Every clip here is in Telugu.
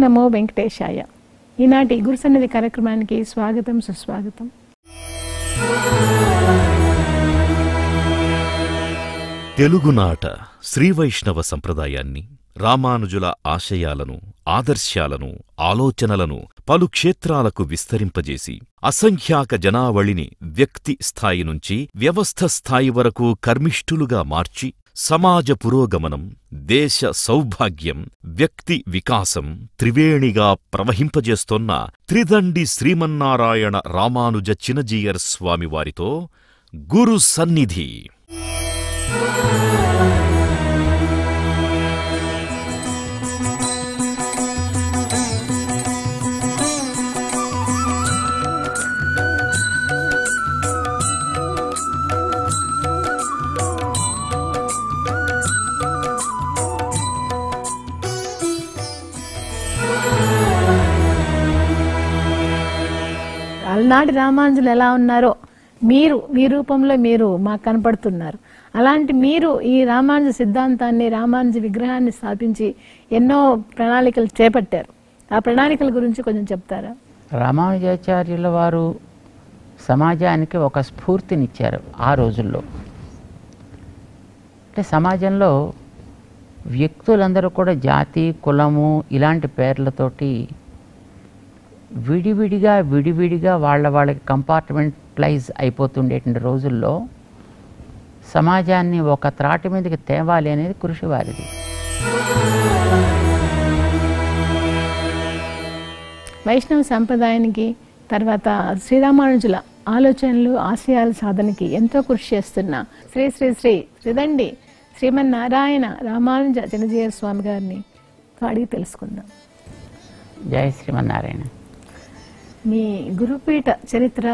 నమో వెంకటేశాయ. ఈనాటి గురు సన్నిధి కార్యక్రమానికి స్వాగతం, సుస్వాగతం. తెలుగునాట శ్రీవైష్ణవ సంప్రదాయాన్ని, రామానుజుల ఆశయాలను, ఆదర్శాలను, ఆలోచనలను పలు క్షేత్రాలకు విస్తరింపజేసి అసంఖ్యాక జనావళిని వ్యక్తి స్థాయి నుంచి వ్యవస్థ స్థాయి వరకు కర్మిష్ఠులుగా మార్చి సమాజ పురోగమనం, దేశ సౌభాగ్యం, వ్యక్తి వికాసం త్రివేణిగా ప్రవహింపజేస్తోన్న త్రిదండి శ్రీమన్నారాయణ రామానుజ చినజీయర్ స్వామివారితో గురు సన్నిధి. అలనాటి రామానుజులు ఎలా ఉన్నారో మీ రూపంలో మీరు మాకు కనపడుతున్నారు. అలాంటి మీరు ఈ రామానుజ సిద్ధాంతాన్ని, రామానుజ విగ్రహాన్ని స్థాపించి ఎన్నో ప్రణాళికలు చేపట్టారు. ఆ ప్రణాళికల గురించి కొంచెం చెప్తారా? రామానుజాచార్యుల వారు సమాజానికి ఒక స్ఫూర్తినిచ్చారు. ఆ రోజుల్లో అంటే సమాజంలో వ్యక్తులందరూ కూడా జాతి, కులము ఇలాంటి పేర్లతోటి విడివిడిగా వాళ్ళకి కంపార్ట్మెంటలైజ్ అయిపోతుండేటువంటి రోజుల్లో సమాజాన్ని ఒక త్రాటి మీదకి తేవాలి అనేది కృషి వారిది. వైష్ణవ సంప్రదాయానికి, తర్వాత శ్రీరామానుజుల ఆలోచనలు, ఆశయాల సాధనకి ఎంతో కృషి చేస్తున్న శ్రీ శ్రీ శ్రీ త్రిదండి శ్రీమన్నారాయణ రామానుజ చినజీయర్ స్వామి గారిని అడిగి తెలుసుకుందాం. జయ శ్రీమన్నారాయణ. మీ గురుపీఠ చరిత్ర,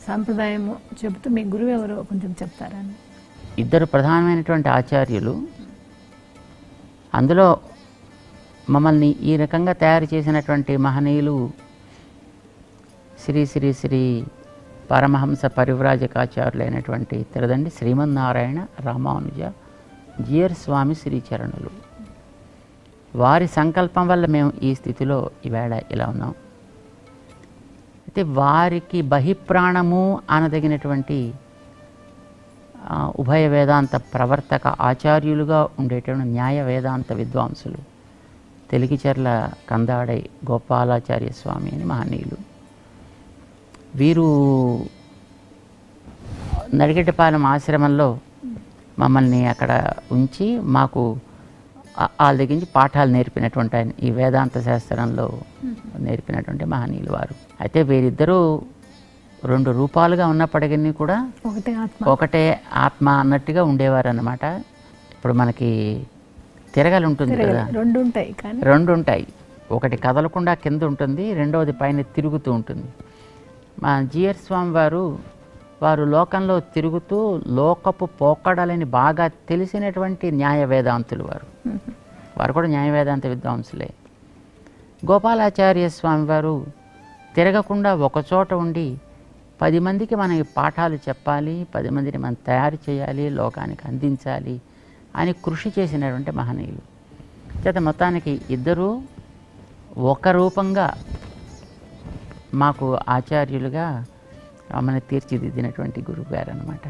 సంప్రదాయము చెబుతూ మీ గురువు ఎవరో కొంచెం చెప్తారా? ఇద్దరు ప్రధానమైనటువంటి ఆచార్యులు, అందులో మమ్మల్ని ఈ రకంగా తయారు చేసినటువంటి మహనీయులు శ్రీ శ్రీ శ్రీ పరమహంస పరివ్రాజకాచార్యులైనటువంటి త్రిదండి శ్రీమన్నారాయణ రామానుజ జీయర్ స్వామి శ్రీచరణులు. వారి సంకల్పం వల్ల మేము ఈ స్థితిలో ఈవేళ ఇలా ఉన్నాం. అయితే వారికి బహిప్రాణము అనదగినటువంటి ఉభయ వేదాంత ప్రవర్తక ఆచార్యులుగా ఉండేటువంటి న్యాయ వేదాంత విద్వాంసులు తెలిగిచెర్ల కందాడై గోపాలాచార్య స్వామి అని మహనీయులు. వీరు నడిగడ్డపాలెం ఆశ్రమంలో మమ్మల్ని అక్కడ ఉంచి మాకు వాళ్ళ దగ్గర నుంచి పాఠాలు నేర్పినటువంటి ఆయన, ఈ వేదాంత శాస్త్రంలో నేర్పినటువంటి మహనీయులు వారు. అయితే వీరిద్దరూ రెండు రూపాలుగా ఉన్నప్పటికీ కూడా ఒకటే ఆత్మ అన్నట్టుగా ఉండేవారు అన్నమాట. ఇప్పుడు మనకి తిరగలి ఉంటుంది కదా, రెండు ఉంటాయి. ఒకటి కదలకుండా కింద ఉంటుంది, రెండవది పైన తిరుగుతూ ఉంటుంది. మా జీయర్ స్వామి వారు లోకంలో తిరుగుతూ లోకపు పోకడలని బాగా తెలిసినటువంటి న్యాయ వేదాంతులు వారు కూడా న్యాయ వేదాంత విద్వాంసులే. గోపాలాచార్య స్వామి వారు తిరగకుండా ఒకచోట ఉండి 10 మందికి మనం పాఠాలు చెప్పాలి, 10 మందిని మనం తయారు చేయాలి, లోకానికి అందించాలి అని కృషి చేసినటువంటి మహనీయులు. చేత మొత్తానికి ఇద్దరూ ఒక రూపంగా మాకు ఆచార్యులుగా మమ్మల్ని తీర్చిదిద్దినటువంటి గురువు గారు అనమాట.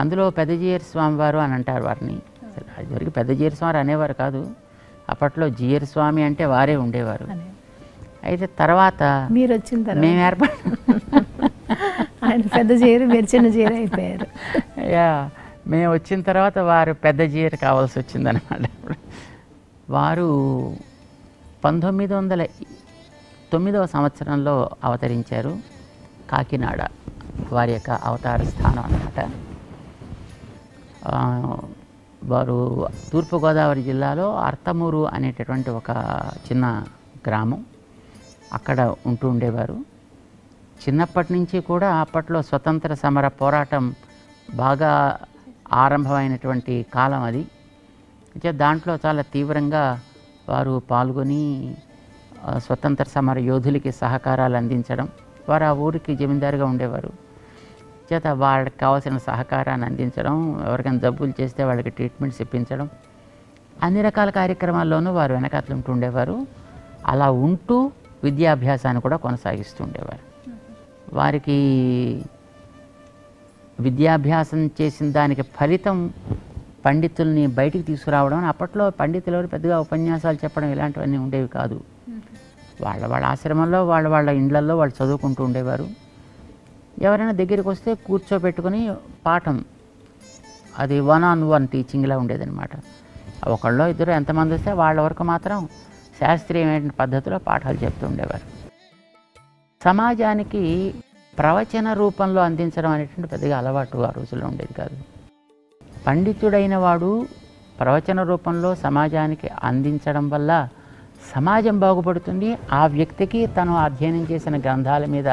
అందులో పెద్ద జీయర్ స్వామి వారు అని అంటారు వారిని. అదివరకు పెద్ద జీయర్ స్వామి అనేవారు కాదు, అప్పట్లో జీయర్ స్వామి అంటే వారే ఉండేవారు. అయితే తర్వాత మీరు వచ్చిన తర్వాత మేము ఏర్పడి ఆయన పెద్ద జీయర్, మీరు చిన్న జీయర్ అయిపోయారు. మేము వచ్చిన తర్వాత వారు పెద్ద జీయర్ కావాల్సి వచ్చిందనమాట. వారు 1909వ సంవత్సరంలో అవతరించారు. కాకినాడ వారి యొక్క అవతార స్థానం అన్నమాట. వారు తూర్పుగోదావరి జిల్లాలో అర్తమూరు అనేటటువంటి ఒక చిన్న గ్రామం, అక్కడ ఉంటూ ఉండేవారు. చిన్నప్పటి నుంచి కూడా అప్పట్లో స్వతంత్ర సమర పోరాటం బాగా ఆరంభమైనటువంటి కాలం అది. దాంట్లో చాలా తీవ్రంగా వారు పాల్గొని స్వతంత్ర సమర యోధులకి సహకారాలు అందించడం. వారు ఆ ఊరికి జమీందారుగా ఉండేవారు. చేత వాళ్ళకి కావాల్సిన సహకారాన్ని అందించడం, ఎవరికైనా జబ్బులు చేస్తే వాళ్ళకి ట్రీట్మెంట్స్ ఇప్పించడం, అన్ని రకాల కార్యక్రమాల్లోనూ వారు వెనకాతలు ఉంటుండేవారు. అలా ఉంటూ విద్యాభ్యాసాన్ని కూడా కొనసాగిస్తూ ఉండేవారు. వారికి విద్యాభ్యాసం చేసిన దానికి ఫలితం పండితుల్ని బయటికి తీసుకురావడం. అప్పట్లో పండితులు ఎవరు పెద్దగా ఉపన్యాసాలు చెప్పడం ఇలాంటివన్నీ ఉండేవి కాదు. వాళ్ళ ఆశ్రమంలో వాళ్ళ ఇండ్లల్లో వాళ్ళు చదువుకుంటూ ఉండేవారు. ఎవరైనా దగ్గరికి వస్తే కూర్చోబెట్టుకుని పాఠం, అది 1-on-1 టీచింగ్లా ఉండేదన్నమాట. ఒకళ్ళో ఇద్దరు ఎంతమంది వస్తే వాళ్ళ వరకు మాత్రం శాస్త్రీయమైన పద్ధతిలో పాఠాలు చెప్తూ ఉండేవారు. సమాజానికి ప్రవచన రూపంలో అందించడం అనేటువంటి పెద్దగా అలవాటు ఆ రోజుల్లో ఉండేది కాదు. పండితుడైన వాడు ప్రవచన రూపంలో సమాజానికి అందించడం వల్ల సమాజం బాగుపడుతుంది, ఆ వ్యక్తికి తను అధ్యయనం చేసిన గ్రంథాల మీద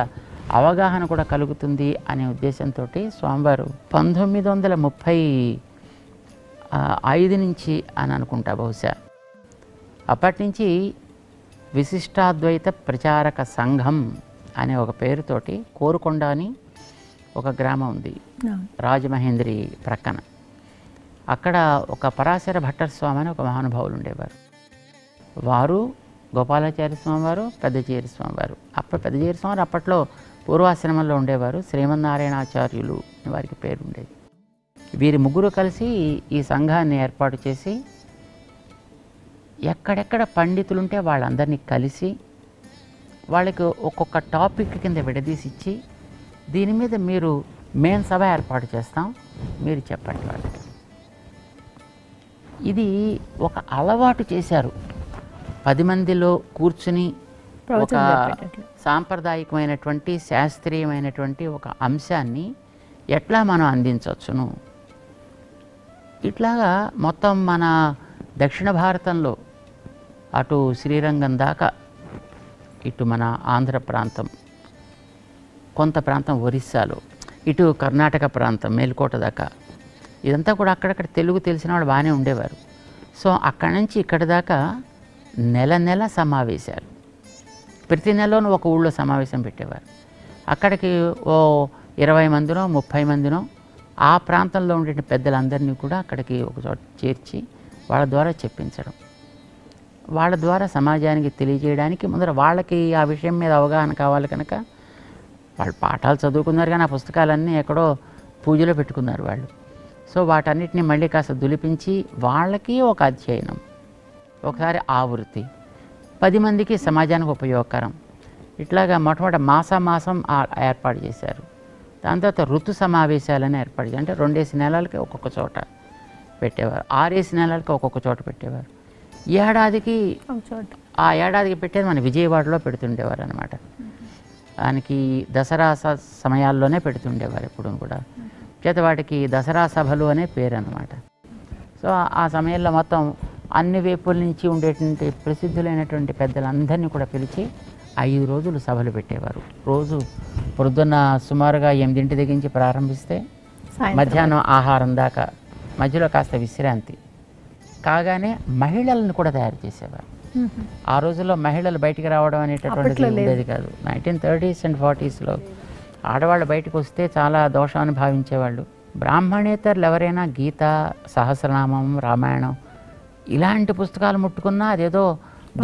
అవగాహన కూడా కలుగుతుంది అనే ఉద్దేశంతో స్వామివారు 1935 నుంచి అని అనుకుంటా బహుశా, అప్పటి నుంచి విశిష్టాద్వైత ప్రచారక సంఘం అనే ఒక పేరుతోటి కోరుకొండ అని ఒక గ్రామం ఉంది రాజమహేంద్రి ప్రక్కన. అక్కడ ఒక పరాశర భట్టర్ స్వామి అని ఒక మహానుభావులు ఉండేవారు. వారు గోపాలాచార్య స్వామివారు, పెద్దచేరి స్వామివారు. పెద్దచేరి స్వామివారు అప్పట్లో పూర్వాశ్రమంలో ఉండేవారు. శ్రీమన్నారాయణాచార్యులు వారికి పేరు ఉండేది. వీరి ముగ్గురు కలిసి ఈ సంఘాన్ని ఏర్పాటు చేసి ఎక్కడెక్కడ పండితులుంటే వాళ్ళందరినీ కలిసి వాళ్ళకి ఒక్కొక్క టాపిక్ కింద విడదీసి ఇచ్చి, దీని మీద మేము సభ ఏర్పాటు చేస్తాం, మీరు చెప్పండి వాళ్ళకి. ఇది ఒక అలవాటు చేశారు. 10 మందిలో కూర్చుని ఒక సాంప్రదాయకమైనటువంటి శాస్త్రీయమైనటువంటి ఒక అంశాన్ని ఎట్లా మనం అందించవచ్చును. ఇట్లాగా మొత్తం మన దక్షిణ భారతంలో అటు శ్రీరంగం దాకా, ఇటు మన ఆంధ్ర ప్రాంతం, కొంత ప్రాంతం ఒరిస్సాలో, ఇటు కర్ణాటక ప్రాంతం మేల్కోట దాకా, ఇదంతా కూడా అక్కడక్కడ తెలుగు తెలిసిన వాళ్ళు బాగానే ఉండేవారు. సో అక్కడి నుంచి ఇక్కడి దాకా నెల సమావేశాలు, ప్రతి నెలలోనూ ఒక ఊళ్ళో సమావేశం పెట్టేవారు. అక్కడికి ఓ 20 మందినో 30 మందినో ఆ ప్రాంతంలో ఉండే పెద్దలందరినీ కూడా అక్కడికి ఒక చోట చేర్చి వాళ్ళ ద్వారా చెప్పించడం, వాళ్ళ ద్వారా సమాజానికి తెలియజేయడానికి. ముందర వాళ్ళకి ఆ విషయం మీద అవగాహన కావాలి కనుక వాళ్ళు పాఠాలు చదువుకున్నారు, కానీ ఆ పుస్తకాలన్నీ ఎక్కడో పూజలో పెట్టుకున్నారు వాళ్ళు. సో వాటన్నిటిని మళ్ళీ కాస్త దులిపించి వాళ్ళకి ఒక అధ్యయనం, ఒకసారి ఆవృత్తి, 10 మందికి సమాజానికి ఉపయోగకరం. ఇట్లాగా మొట్టమొదటి మాసం ఏర్పాటు చేశారు. దాని తర్వాత ఋతు సమావేశాలని ఏర్పాటు చేశారు. అంటే 2 నెలలకి ఒక్కొక్క చోట పెట్టేవారు, 6 నెలలకి ఒక్కొక్క చోట పెట్టేవారు. ఏడాదికి పెట్టేది మన విజయవాడలో పెడుతుండేవారు అనమాట. దానికి దసరా సమయాల్లోనే పెడుతుండేవారు ఎప్పుడు కూడా. చేత వాటికి దసరా సభలు అనే పేరు అన్నమాట. సో ఆ సమయంలో మొత్తం అన్ని వైపుల నుంచి ఉండేటువంటి ప్రసిద్ధులైనటువంటి పెద్దలందరినీ కూడా పిలిచి 5 రోజులు సభలు పెట్టేవారు. రోజు పొద్దున్న సుమారుగా 8 దగ్గర నుంచి ప్రారంభిస్తే మధ్యాహ్నం ఆహారం దాకా, మధ్యలో కాస్త విశ్రాంతి కాగానే మహిళలను కూడా తయారు చేసేవారు. ఆ రోజుల్లో మహిళలు బయటికి రావడం అనేటటువంటిది ఉండేది కాదు. 1930s and 40sలో ఆడవాళ్ళు బయటకు వస్తే చాలా దోషాన్ని భావించేవాళ్ళు. బ్రాహ్మణేతరులు ఎవరైనా గీత, సహస్రనామం, రామాయణం ఇలాంటి పుస్తకాలు ముట్టుకున్నా అదేదో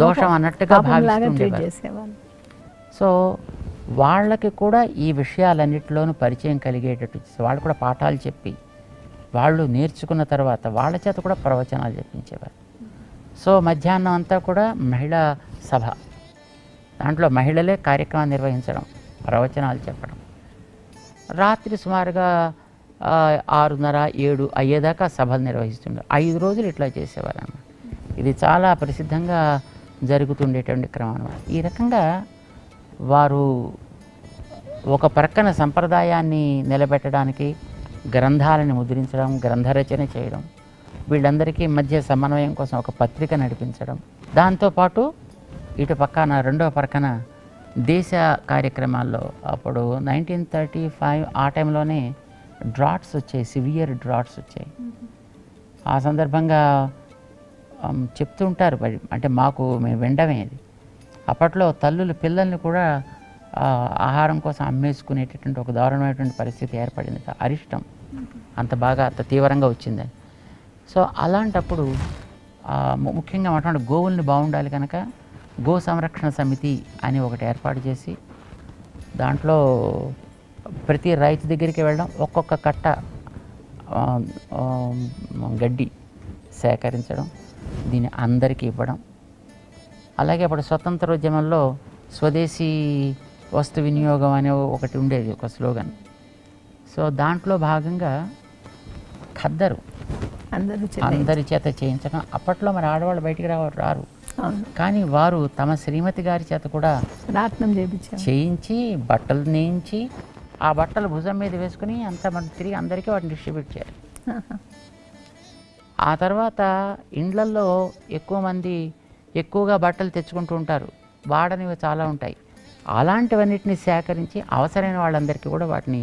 దోషం అన్నట్టుగా భావిస్తుండేవారు. సో వాళ్ళకి కూడా ఈ విషయాలన్నిటిలోనూ పరిచయం కలిగేటట్టు వాళ్ళు కూడా పాఠాలు చెప్పి వాళ్ళు నేర్చుకున్న తర్వాత వాళ్ళ చేత కూడా ప్రవచనాలు చెప్పించేవారు. సో మధ్యాహ్నం అంతా కూడా మహిళా సభ, దాంట్లో మహిళలే కార్యక్రమం నిర్వహించడం, ప్రవచనాలు చెప్పడం. రాత్రి సుమారుగా 6:30, 7 అయ్యేదాకా సభలు నిర్వహిస్తుంటారు. 5 రోజులు ఇట్లా చేసేవారు అన్నమాట. ఇది చాలా ప్రసిద్ధంగా జరుగుతుండేటువంటి క్రమం అన్నమాట. ఈ రకంగా వారు ఒక ప్రక్కన సంప్రదాయాన్ని నిలబెట్టడానికి గ్రంథాలను ముద్రించడం, గ్రంథరచన చేయడం, వీళ్ళందరికీ మధ్య సమన్వయం కోసం ఒక పత్రిక నడిపించడం, దాంతోపాటు ఇటు పక్కన రెండో పక్కన దేశ కార్యక్రమాల్లో అప్పుడు 1935 ఆ టైంలోనే డ్రాట్స్ వచ్చాయి, సివియర్ డ్రాట్స్ వచ్చాయి. ఆ సందర్భంగా చెప్తూ ఉంటారు, అంటే మేము వినడమే. అది అప్పట్లో తల్లులు పిల్లల్ని కూడా ఆహారం కోసం అమ్మేసుకునేటటువంటి ఒక దారుణమైనటువంటి పరిస్థితి ఏర్పడింది. అరిష్టం అంత తీవ్రంగా వచ్చిందని. సో అలాంటప్పుడు ముఖ్యంగా అటువంటి గోవుల్ని బాగుండాలి కనుక గో సంరక్షణ సమితి అని ఒకటి ఏర్పాటు చేసి దాంట్లో ప్రతి రైతు దగ్గరికి వెళ్ళడం, ఒక్కొక్క కట్ట గడ్డి సేకరించడం, దీన్ని అందరికీ ఇవ్వడం. అలాగే అప్పుడు స్వతంత్రోద్యమంలో స్వదేశీ వస్తు వినియోగం అనే ఒకటి ఉండేది, ఒక స్లోగన్. సో దాంట్లో భాగంగా ఖద్దరు అందరి చేత చేయించడం. అప్పట్లో మరి ఆడవాళ్ళు బయటికి రారు, కానీ వారు తమ శ్రీమతి గారి చేత కూడా రాట్నం చేయించి బట్టలు నేయించి ఆ బట్టలు భుజం మీద వేసుకుని అంత తిరిగి అందరికీ వాటిని డిస్ట్రిబ్యూట్ చేయాలి. ఆ తర్వాత ఇండ్లల్లో ఎక్కువ మంది ఎక్కువగా బట్టలు తెచ్చుకుంటూ ఉంటారు, వాడనివి చాలా ఉంటాయి. అలాంటివన్నిటిని సేకరించి అవసరమైన వాళ్ళందరికీ కూడా వాటిని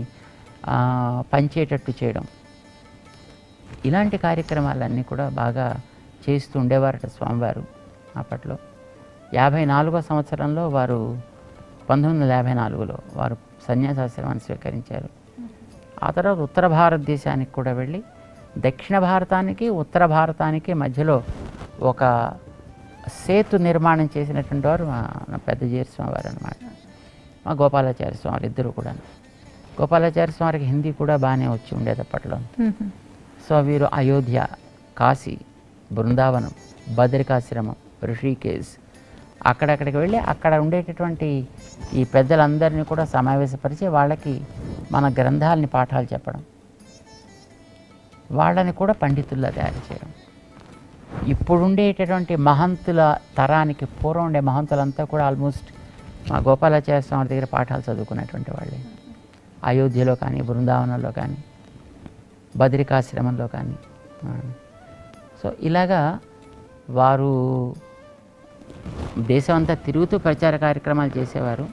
పంచేటట్టు చేయడం, ఇలాంటి కార్యక్రమాలన్నీ కూడా బాగా చేస్తూ ఉండేవారట స్వామివారు. అప్పట్లో 54వ సంవత్సరంలో వారు 1954లో వారు సన్యాసాశ్రమాన్ని స్వీకరించారు. ఆ తర్వాత ఉత్తర భారతదేశానికి కూడా వెళ్ళి దక్షిణ భారతానికి ఉత్తర భారతానికి మధ్యలో ఒక సేతు నిర్మాణం చేసినటువంటి వారు మా పెద్దజీయర్ స్వామి వారు అనమాట. మా గోపాలాచార్య స్వామి ఇద్దరు కూడా. గోపాలాచార్య స్వామికి హిందీ కూడా బాగానే వచ్చి ఉండేది అప్పట్లో. సో వీరు అయోధ్య, కాశీ, బృందావనం, బదరికాశ్రమం, ఋషికేశ్ అక్కడక్కడికి వెళ్ళి అక్కడ ఉండేటటువంటి ఈ పెద్దలందరినీ కూడా సమావేశపరిచి వాళ్ళకి మన గ్రంథాలని పాఠాలు చెప్పడం, వాళ్ళని కూడా పండితుల్లా తయారు చేయడం. ఇప్పుడుండేటటువంటి మహంతుల తరానికి పూర్వం ఉండే మహంతులంతా కూడా ఆల్మోస్ట్ మా గోపాలాచార్య స్వామి దగ్గర పాఠాలు చదువుకున్నటువంటి వాళ్ళే. అయోధ్యలో కానీ, బృందావనంలో కానీ, బదరికాశ్రమంలో కానీ. సో ఇలాగా వారు దేశం అంతా తిరుగుతూ ప్రచార కార్యక్రమాలు చేసేవారు.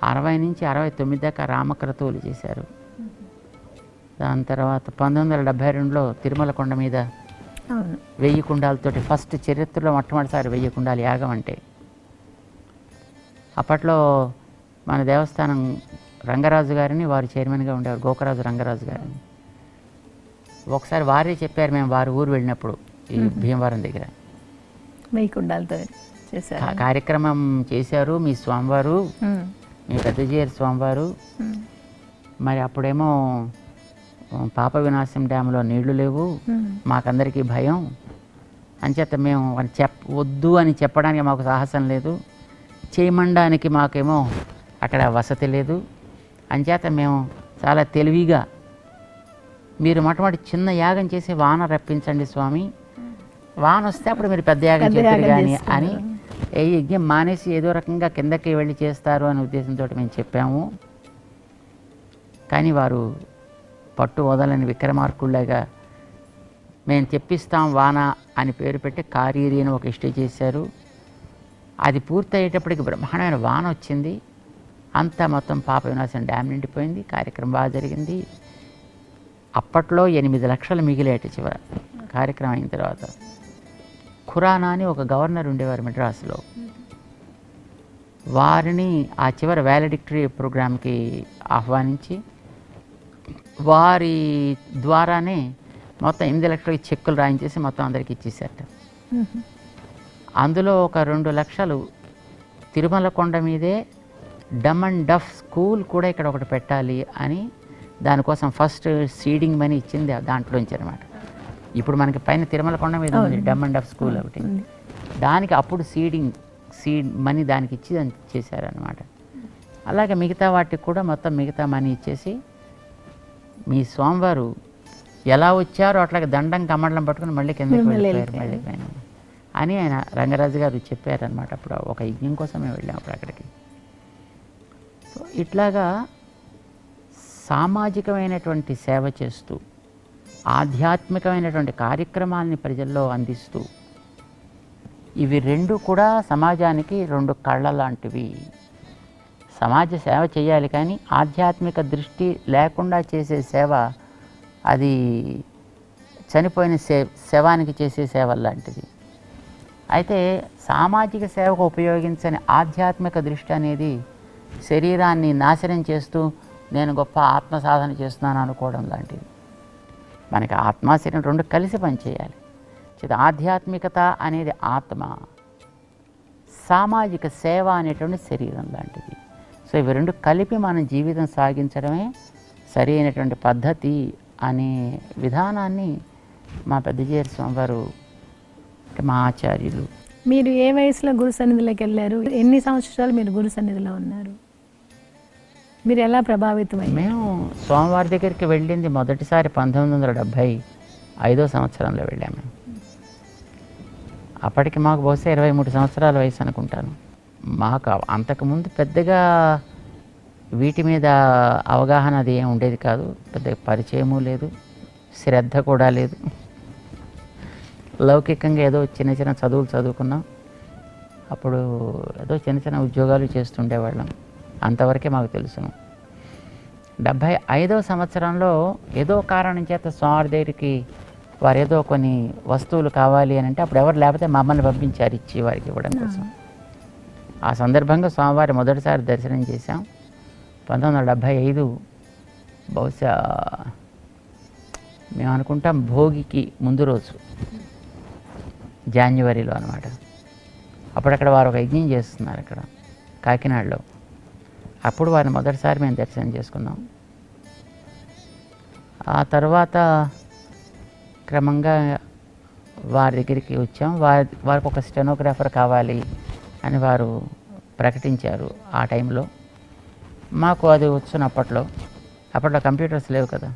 60 నుంచి 69 దాకా రామక్రతువులు చేశారు. దాని తర్వాత 1972లో తిరుమల కొండ మీద 1000 కుండాలతోటి ఫస్ట్ చరిత్రలో మొట్టమొదటిసారి 1000 కుండాలు యాగం. అంటే అప్పట్లో మన దేవస్థానం రంగరాజు గారిని వారు చైర్మన్గా ఉండేవారు, గోకరాజు రంగరాజు గారిని. ఒకసారి వారే చెప్పారు, మేము వారి ఊరు వెళ్ళినప్పుడు ఈ భీమవరం దగ్గర 1000 కుండాలతో చేశారు, కార్యక్రమం చేశారు మీ స్వామివారు, మీ పెద్దజీయర్ స్వామివారు. మరి అప్పుడేమో పాప వినాశం డ్యాంలో నీళ్లు లేవు, మాకందరికీ భయం అంచేత మేము వద్దు అని చెప్పడానికి మాకు సాహసం లేదు, చేయమండానికి మాకేమో అక్కడ వసతి లేదు. అంచేత మేము చాలా తెలివిగా మీరు మొట్టమొదటి చిన్న యాగం చేసి వాన రప్పించండి స్వామి, వాన వస్తే అప్పుడు మీరు పెద్ద యాగం చేస్తారు కానీ అని ఏ యజ్ఞం మానేసి ఏదో రకంగా కిందకి వెళ్ళి చేస్తారు అనే ఉద్దేశంతో మేము చెప్పాము. కానీ వారు పట్టు వదలని విక్రమార్కుల్లాగా మేము తెప్పిస్తాం వాన అని పేరు పెట్టి కారీరి అని ఒక ఇష్ట చేశారు. అది పూర్తయ్యేటప్పటికి బ్రహ్మాండమైన వాన వచ్చింది, అంతా మొత్తం పాప వినాశం డ్యామ్ నిండిపోయింది, కార్యక్రమం బాగా జరిగింది. అప్పట్లో 8 లక్షలు మిగిలేట చివర కార్యక్రమం అయిన తర్వాత. ఖురానా అని ఒక గవర్నర్ ఉండేవారు మెడ్రాస్లో, వారిని ఆ చివరి వ్యాలిడిక్టరీ ప్రోగ్రామ్కి ఆహ్వానించి వారి ద్వారానే మొత్తం 8 లక్షలకి చెక్కులు రాయించేసి మొత్తం అందరికి ఇచ్చేసారట. అందులో ఒక 2 లక్షలు తిరుమల కొండ మీదే డమ్ అండ్ డఫ్ స్కూల్ కూడా ఇక్కడ ఒకటి పెట్టాలి అని దానికోసం ఫస్ట్ సీడింగ్ మనీ ఇచ్చింది దాంట్లోంచి అనమాట. ఇప్పుడు మనకి పైన తిరుమల కొండ మీద ఉంది డమ్ అండ్ డఫ్ స్కూల్ ఒకటి, దానికి అప్పుడు సీడ్ మనీ దానికి ఇచ్చి దాన్ని చేశారనమాట. అలాగే మిగతా వాటికి కూడా మొత్తం మిగతా మనీ ఇచ్చేసి మీ స్వామివారు ఎలా వచ్చారో అట్లాగే దండం కమండలం పట్టుకుని మళ్ళీ కిందకి వెళ్ళిపోయారు మళ్ళీ పైన అని ఆయన రంగరాజు గారు చెప్పారనమాట. అప్పుడు ఒక యజ్ఞం కోసం మేము వెళ్ళాం అప్పుడు అక్కడికి. సో ఇట్లాగా సామాజికమైనటువంటి సేవ చేస్తూ ఆధ్యాత్మికమైనటువంటి కార్యక్రమాలని ప్రజల్లో అందిస్తూ, ఇవి రెండు కూడా సమాజానికి 2 కళ్ళ లాంటివి. సమాజ సేవ చేయాలి కానీ ఆధ్యాత్మిక దృష్టి లేకుండా చేసే సేవ అది చనిపోయిన శవానికి చేసే సేవ లాంటిది. అయితే సామాజిక సేవకు ఉపయోగించని ఆధ్యాత్మిక దృష్టి అనేది శరీరాన్ని నాశనం చేస్తూ నేను గొప్ప ఆత్మ సాధన చేస్తున్నాను అనుకోవడం లాంటిది. మనకి ఆత్మ శరీరం 2 కలిసి పనిచేయాలి. ఆధ్యాత్మికత అనేది ఆత్మ, సామాజిక సేవ అనేటువంటి శరీరం లాంటిది. సో ఇవి రెండు కలిపి మనం జీవితం సాగించడమే సరి అయినటువంటి పద్ధతి అనే విధానాన్ని మా పెద్దజీయర్ స్వామి వారు, అంటే మా ఆచార్యులు. మీరు ఏ వయసులో గురు సన్నిధిలోకి వెళ్ళారు? ఎన్ని సంవత్సరాలు మీరు గురు సన్నిధిలో ఉన్నారు? మీరు ఎలా ప్రభావితమయ్యారు? మేము స్వామివారి దగ్గరికి వెళ్ళింది మొదటిసారి 1975 సంవత్సరంలో వెళ్ళాము. అప్పటికి మాకు బహుశా 23 సంవత్సరాల వయసు అనుకుంటాను. మాకు అంతకుముందు పెద్దగా వీటి మీద అవగాహన అది ఏం ఉండేది కాదు, పెద్దగా పరిచయము లేదు, శ్రద్ధ కూడా లేదు. లౌకికంగా ఏదో చిన్న చిన్న చదువులు చదువుకున్నాం. అప్పుడు ఏదో చిన్న చిన్న ఉద్యోగాలు చేస్తుండేవాళ్ళం, అంతవరకే మాకు తెలుసును. 75వ సంవత్సరంలో ఏదో కారణం చేత స్వామి దగ్గరికి వారు ఏదో కొన్ని వస్తువులు కావాలి అని అంటే అప్పుడు ఎవరు లేకపోతే మమ్మల్ని పంపించారు ఇచ్చి వారికి ఇవ్వడం కోసం. ఆ సందర్భంగా స్వామివారి మొదటిసారి దర్శనం చేశాం 1975. బహుశా మేము అనుకుంటాం భోగికి ముందు రోజు, జాన్యువరిలో అనమాట. అప్పుడు అక్కడ వారు ఒక యజ్ఞం చేస్తున్నారు అక్కడ కాకినాడలో. అప్పుడు వారిని మొదటిసారి మేము దర్శనం చేసుకున్నాం. ఆ తర్వాత క్రమంగా వారి దగ్గరికి వచ్చాం. వారికి ఒక స్టెనోగ్రాఫర్ కావాలి అని వారు ప్రకటించారు ఆ టైంలో. మాకు అది వచ్చును అప్పట్లో కంప్యూటర్స్ లేవు కదా.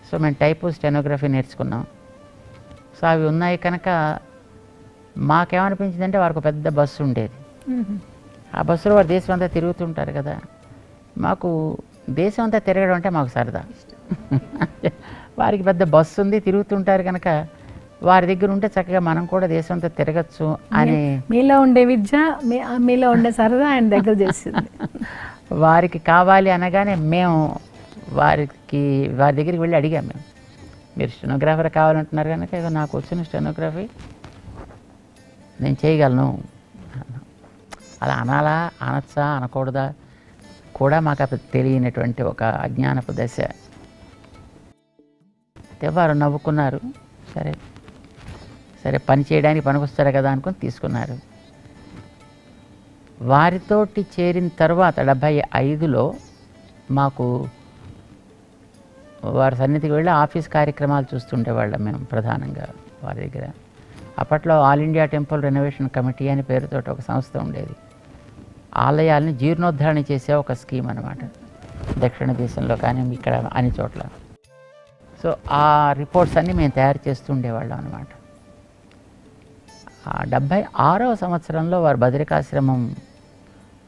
సో మేము టైపు స్టెనోగ్రఫీ నేర్చుకున్నాం. సో అవి ఉన్నాయి కనుక మాకేమనిపించిందంటే వారికి పెద్ద బస్సు ఉండేది. ఆ బస్సులో వారు దేశం అంతా తిరుగుతుంటారు కదా. మాకు దేశం అంతా తిరగడం అంటే మాకు సరదా. వారికి పెద్ద బస్సు ఉంది, తిరుగుతుంటారు కనుక వారి దగ్గర ఉంటే చక్కగా మనం కూడా దేశం అంతా తిరగచ్చు అని. మీలో ఉండే విద్య, మీలో ఉండే సరదా ఆయన దగ్గర చేసింది. వారికి కావాలి అనగానే మేము వారి దగ్గరికి వెళ్ళి అడిగాం. మీరు స్టెనోగ్రాఫర్ కావాలంటున్నారు కనుక ఏదో నాకు వచ్చిన స్టెనోగ్రఫీ నేను చేయగలను. అలా అనాలా, అనొచ్చా, అనకూడదా కూడా మాకు అప్పుడు తెలియనటువంటి ఒక అజ్ఞానపు దశ. అయితే వారు నవ్వుకున్నారు. సరే సరే పని చేయడానికి పనికొస్తారు కదా అనుకుని తీసుకున్నారు. వారితోటి చేరిన తర్వాత 75లో మాకు వారి సన్నిధికి వెళ్ళి ఆఫీస్ కార్యక్రమాలు చూస్తుండేవాళ్ళం మేము ప్రధానంగా వారి దగ్గర. అప్పట్లో all India temple renovation committee అని పేరుతో ఒక సంస్థ ఉండేది. ఆలయాల్ని జీర్ణోద్ధరణ చేసే ఒక స్కీమ్ అనమాట, దక్షిణ దేశంలో కానీ ఇక్కడ అన్ని చోట్ల. సో ఆ రిపోర్ట్స్ అన్నీ మేము తయారు చేస్తుండేవాళ్ళం అనమాట. 76వ సంవత్సరంలో వారు బదరికాశ్రమం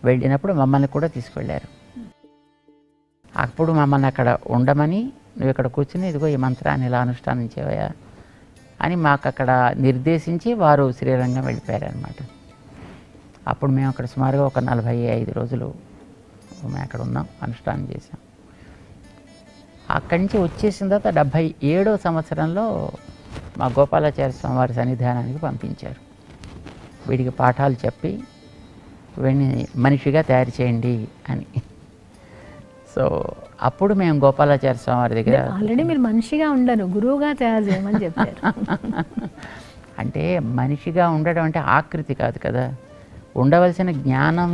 వెళ్ళినప్పుడు మమ్మల్ని కూడా తీసుకెళ్ళారు. అప్పుడు మమ్మల్ని అక్కడ ఉండమని, నువ్వు ఇక్కడ కూర్చుని ఇదిగో ఈ మంత్రాన్ని ఇలా అనుష్ఠానం చేయవయా అని మాకు అక్కడ నిర్దేశించి వారు శ్రీరంగం వెళ్ళిపోయారనమాట. అప్పుడు మేము అక్కడ సుమారుగా ఒక 45 రోజులు మేము అక్కడ ఉన్నాం, అనుష్ఠానం చేసాం. అక్కడి నుంచి వచ్చేసిన తర్వాత 77వ సంవత్సరంలో మా గోపాలాచార్య స్వామి వారి సన్నిధానానికి పంపించారు. వీడికి పాఠాలు చెప్పి వీడిని మనిషిగా తయారు చేయండి అని. సో అప్పుడు మేము గోపాలాచార్య స్వామి వారి దగ్గర, ఆల్రెడీ మీరు మనిషిగా ఉండరు, గురువుగా తయారు చేయమని చెప్పారు. అంటే మనిషిగా ఉండడం అంటే ఆకృతి కాదు కదా, ఉండవలసిన జ్ఞానం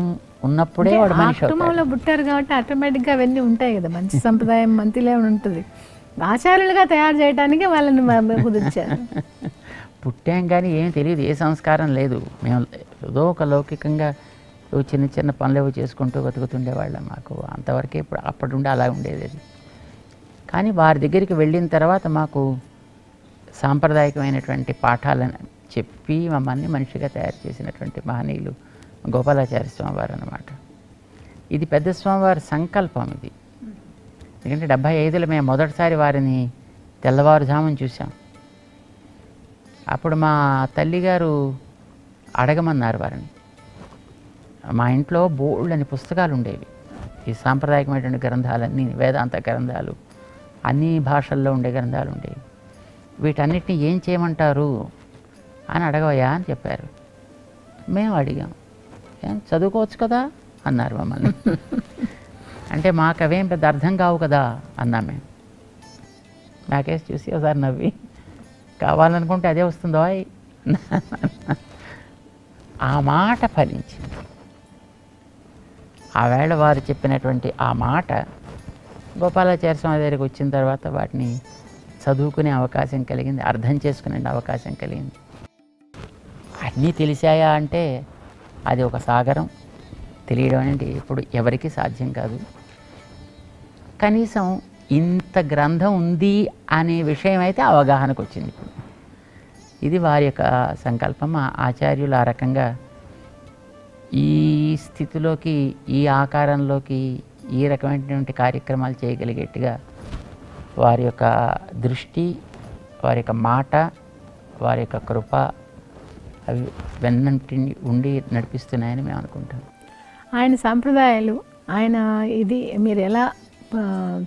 ఉన్నప్పుడే వాడు మనిషి అవుతాడు. కుటుంబంలో పుట్టారు కాబట్టి ఆటోమేటిక్గా అవన్నీ ఉంటాయి కదా, మంచి సంప్రదాయం మంతిలే ఉంటుంది. ఆచార్యులుగా తయారు చేయడానికి వాళ్ళని కుదిర్చారు. పుట్టాం కానీ ఏం తెలియదు, ఏ సంస్కారం లేదు. మేము ఏదో ఒక లౌకికంగా చిన్న చిన్న పనులు చేసుకుంటూ బతుకుతుండేవాళ్ళం. మాకు అంతవరకే ఇప్పుడు అప్పటి ఉండి అలా ఉండేది అది. కానీ వారి దగ్గరికి వెళ్ళిన తర్వాత మాకు సాంప్రదాయకమైనటువంటి పాఠాలను చెప్పి మమ్మల్ని మనిషిగా తయారు చేసినటువంటి మహనీయులు గోపాలాచార్య స్వామివారు అన్నమాట. ఇది పెద్ద స్వామివారి సంకల్పం ఇది. ఎందుకంటే 75లో మేము మొదటిసారి వారిని తెల్లవారుజామున చూసాం. అప్పుడు మా తల్లిగారు అడగమన్నారు వారిని. మా ఇంట్లో బోల్డని పుస్తకాలు ఉండేవి, ఈ సాంప్రదాయకమైనటువంటి గ్రంథాలన్నీ, వేదాంత గ్రంథాలు, అన్ని భాషల్లో ఉండే గ్రంథాలు ఉండేవి. వీటన్నిటిని ఏం చేయమంటారు అని అడగవయ్యా అని చెప్పారు. మేము అడిగాం, ఏం చదువుకోవచ్చు కదా అన్నారు మమ్మల్ని. అంటే మాకు అవేం పెద్ద అర్థం కావు కదా అన్నాం మేము. నాకేసి చూసి ఒకసారి నవ్వి, కావాలనుకుంటే అదే వస్తుందో ఆ మాట ఫలించింది. ఆవేళ వారు చెప్పినటువంటి ఆ మాట గోపాలాచార్య స్వామి దగ్గరికి వచ్చిన తర్వాత వాటిని చదువుకునే అవకాశం కలిగింది, అర్థం చేసుకునే అవకాశం కలిగింది. అన్నీ తెలిసాయా అంటే అది ఒక సాగరం. తెలియడం అనేది ఇప్పుడు ఎవరికీ సాధ్యం కాదు. కనీసం ఇంత గ్రంథం ఉంది అనే విషయం అయితే అవగాహనకు వచ్చింది ఇప్పుడు. ఇది వారి యొక్క సంకల్పం. ఆ ఆచార్యులు ఆ రకంగా ఈ స్థితిలోకి, ఈ ఆకారంలోకి, ఈ రకమైనటువంటి కార్యక్రమాలు చేయగలిగేట్టుగా వారి యొక్క దృష్టి, వారి యొక్క మాట, వారి యొక్క కృప అవి వెన్నంటిని ఉండి నడిపిస్తున్నాయని మేము అనుకుంటాం. ఆయన సాంప్రదాయాలు, ఆయన ఇది మీరు ఎలా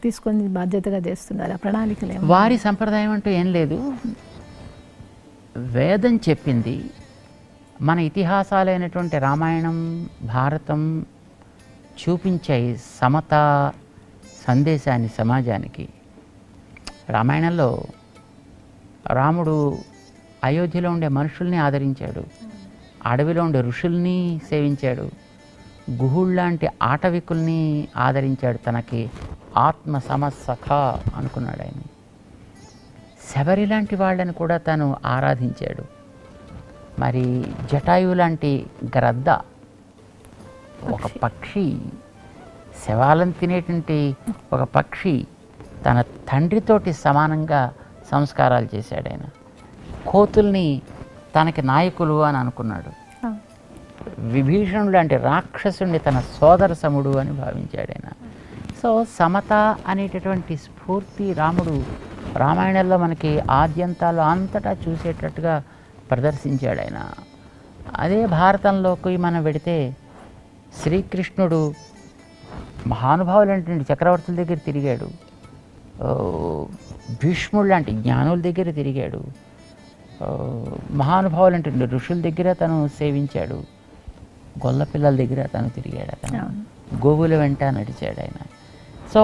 తీసుకొని బాధ్యతగా చేస్తున్నారు? ఆ ప్రణాళికలు వారి సంప్రదాయం అంటూ ఏం లేదు. వేదం చెప్పింది, మన ఇతిహాసాలైనటువంటి రామాయణం, భారతం చూపించాయి సమతా సందేశాన్ని సమాజానికి. రామాయణంలో రాముడు అయోధ్యలో ఉండే మనుషుల్ని ఆదరించాడు, అడవిలో ఉండే ఋషుల్ని సేవించాడు, గుహుళ్లాంటి ఆటవికుల్ని ఆదరించాడు, తనకి ఆత్మ సమసఖ అనుకున్నాడు ఆయన. శబరి లాంటి వాళ్ళని కూడా తను ఆరాధించాడు. మరి జటాయు లాంటి గ్రద్ద, ఒక పక్షి, శవాలను తినేటువంటి ఒక పక్షి తన తండ్రితోటి సమానంగా సంస్కారాలు చేశాడు ఆయన. కోతుల్ని తనకి నాయకులు అని అనుకున్నాడు. విభీషణుడు లాంటి రాక్షసుని తన సోదర సముడు అని భావించాడు ఆయన. సో సమత అనేటటువంటి స్ఫూర్తి రాముడు రామాయణంలో మనకి ఆద్యంతాలు అంతటా చూసేటట్టుగా ప్రదర్శించాడు ఆయన. అదే భారతంలోకి మనం వెడితే శ్రీకృష్ణుడు మహానుభావులైనటువంటి చక్రవర్తుల దగ్గర తిరిగాడు, భీష్ముడు లాంటి జ్ఞానుల దగ్గర తిరిగాడు, మహానుభావులంటే ఋషుల దగ్గర తను సేవించాడు, గొల్ల పిల్లల దగ్గర తను తిరిగాడు, అతను గోవుల వెంట నడిచాడు ఆయన. సో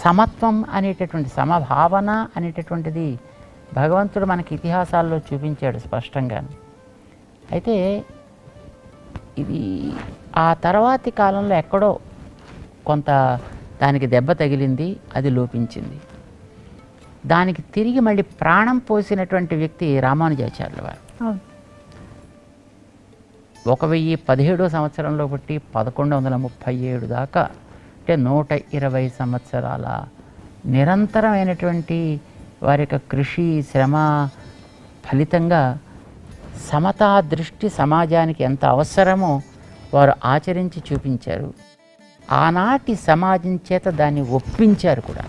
సమత్వం అనేటటువంటి, సమభావన అనేటటువంటిది భగవంతుడు మనకి ఇతిహాసాల్లో చూపించాడు స్పష్టంగా. అయితే ఇది ఆ తర్వాతి కాలంలో ఎక్కడో కొంత దానికి దెబ్బ తగిలింది, అది లోపించింది. దానికి తిరిగి మళ్ళీ ప్రాణం పోసినటువంటి వ్యక్తి రామానుజాచార్యుల వారు. 1017వ సంవత్సరంలో పుట్టి 1137 దాకా, అంటే 120 సంవత్సరాల నిరంతరమైనటువంటి వారి యొక్క కృషి, శ్రమ ఫలితంగా సమతా దృష్టి సమాజానికి ఎంత అవసరమో వారు ఆచరించి చూపించారు. ఆనాటి సమాజం చేత దాన్ని ఒప్పించారు కూడా.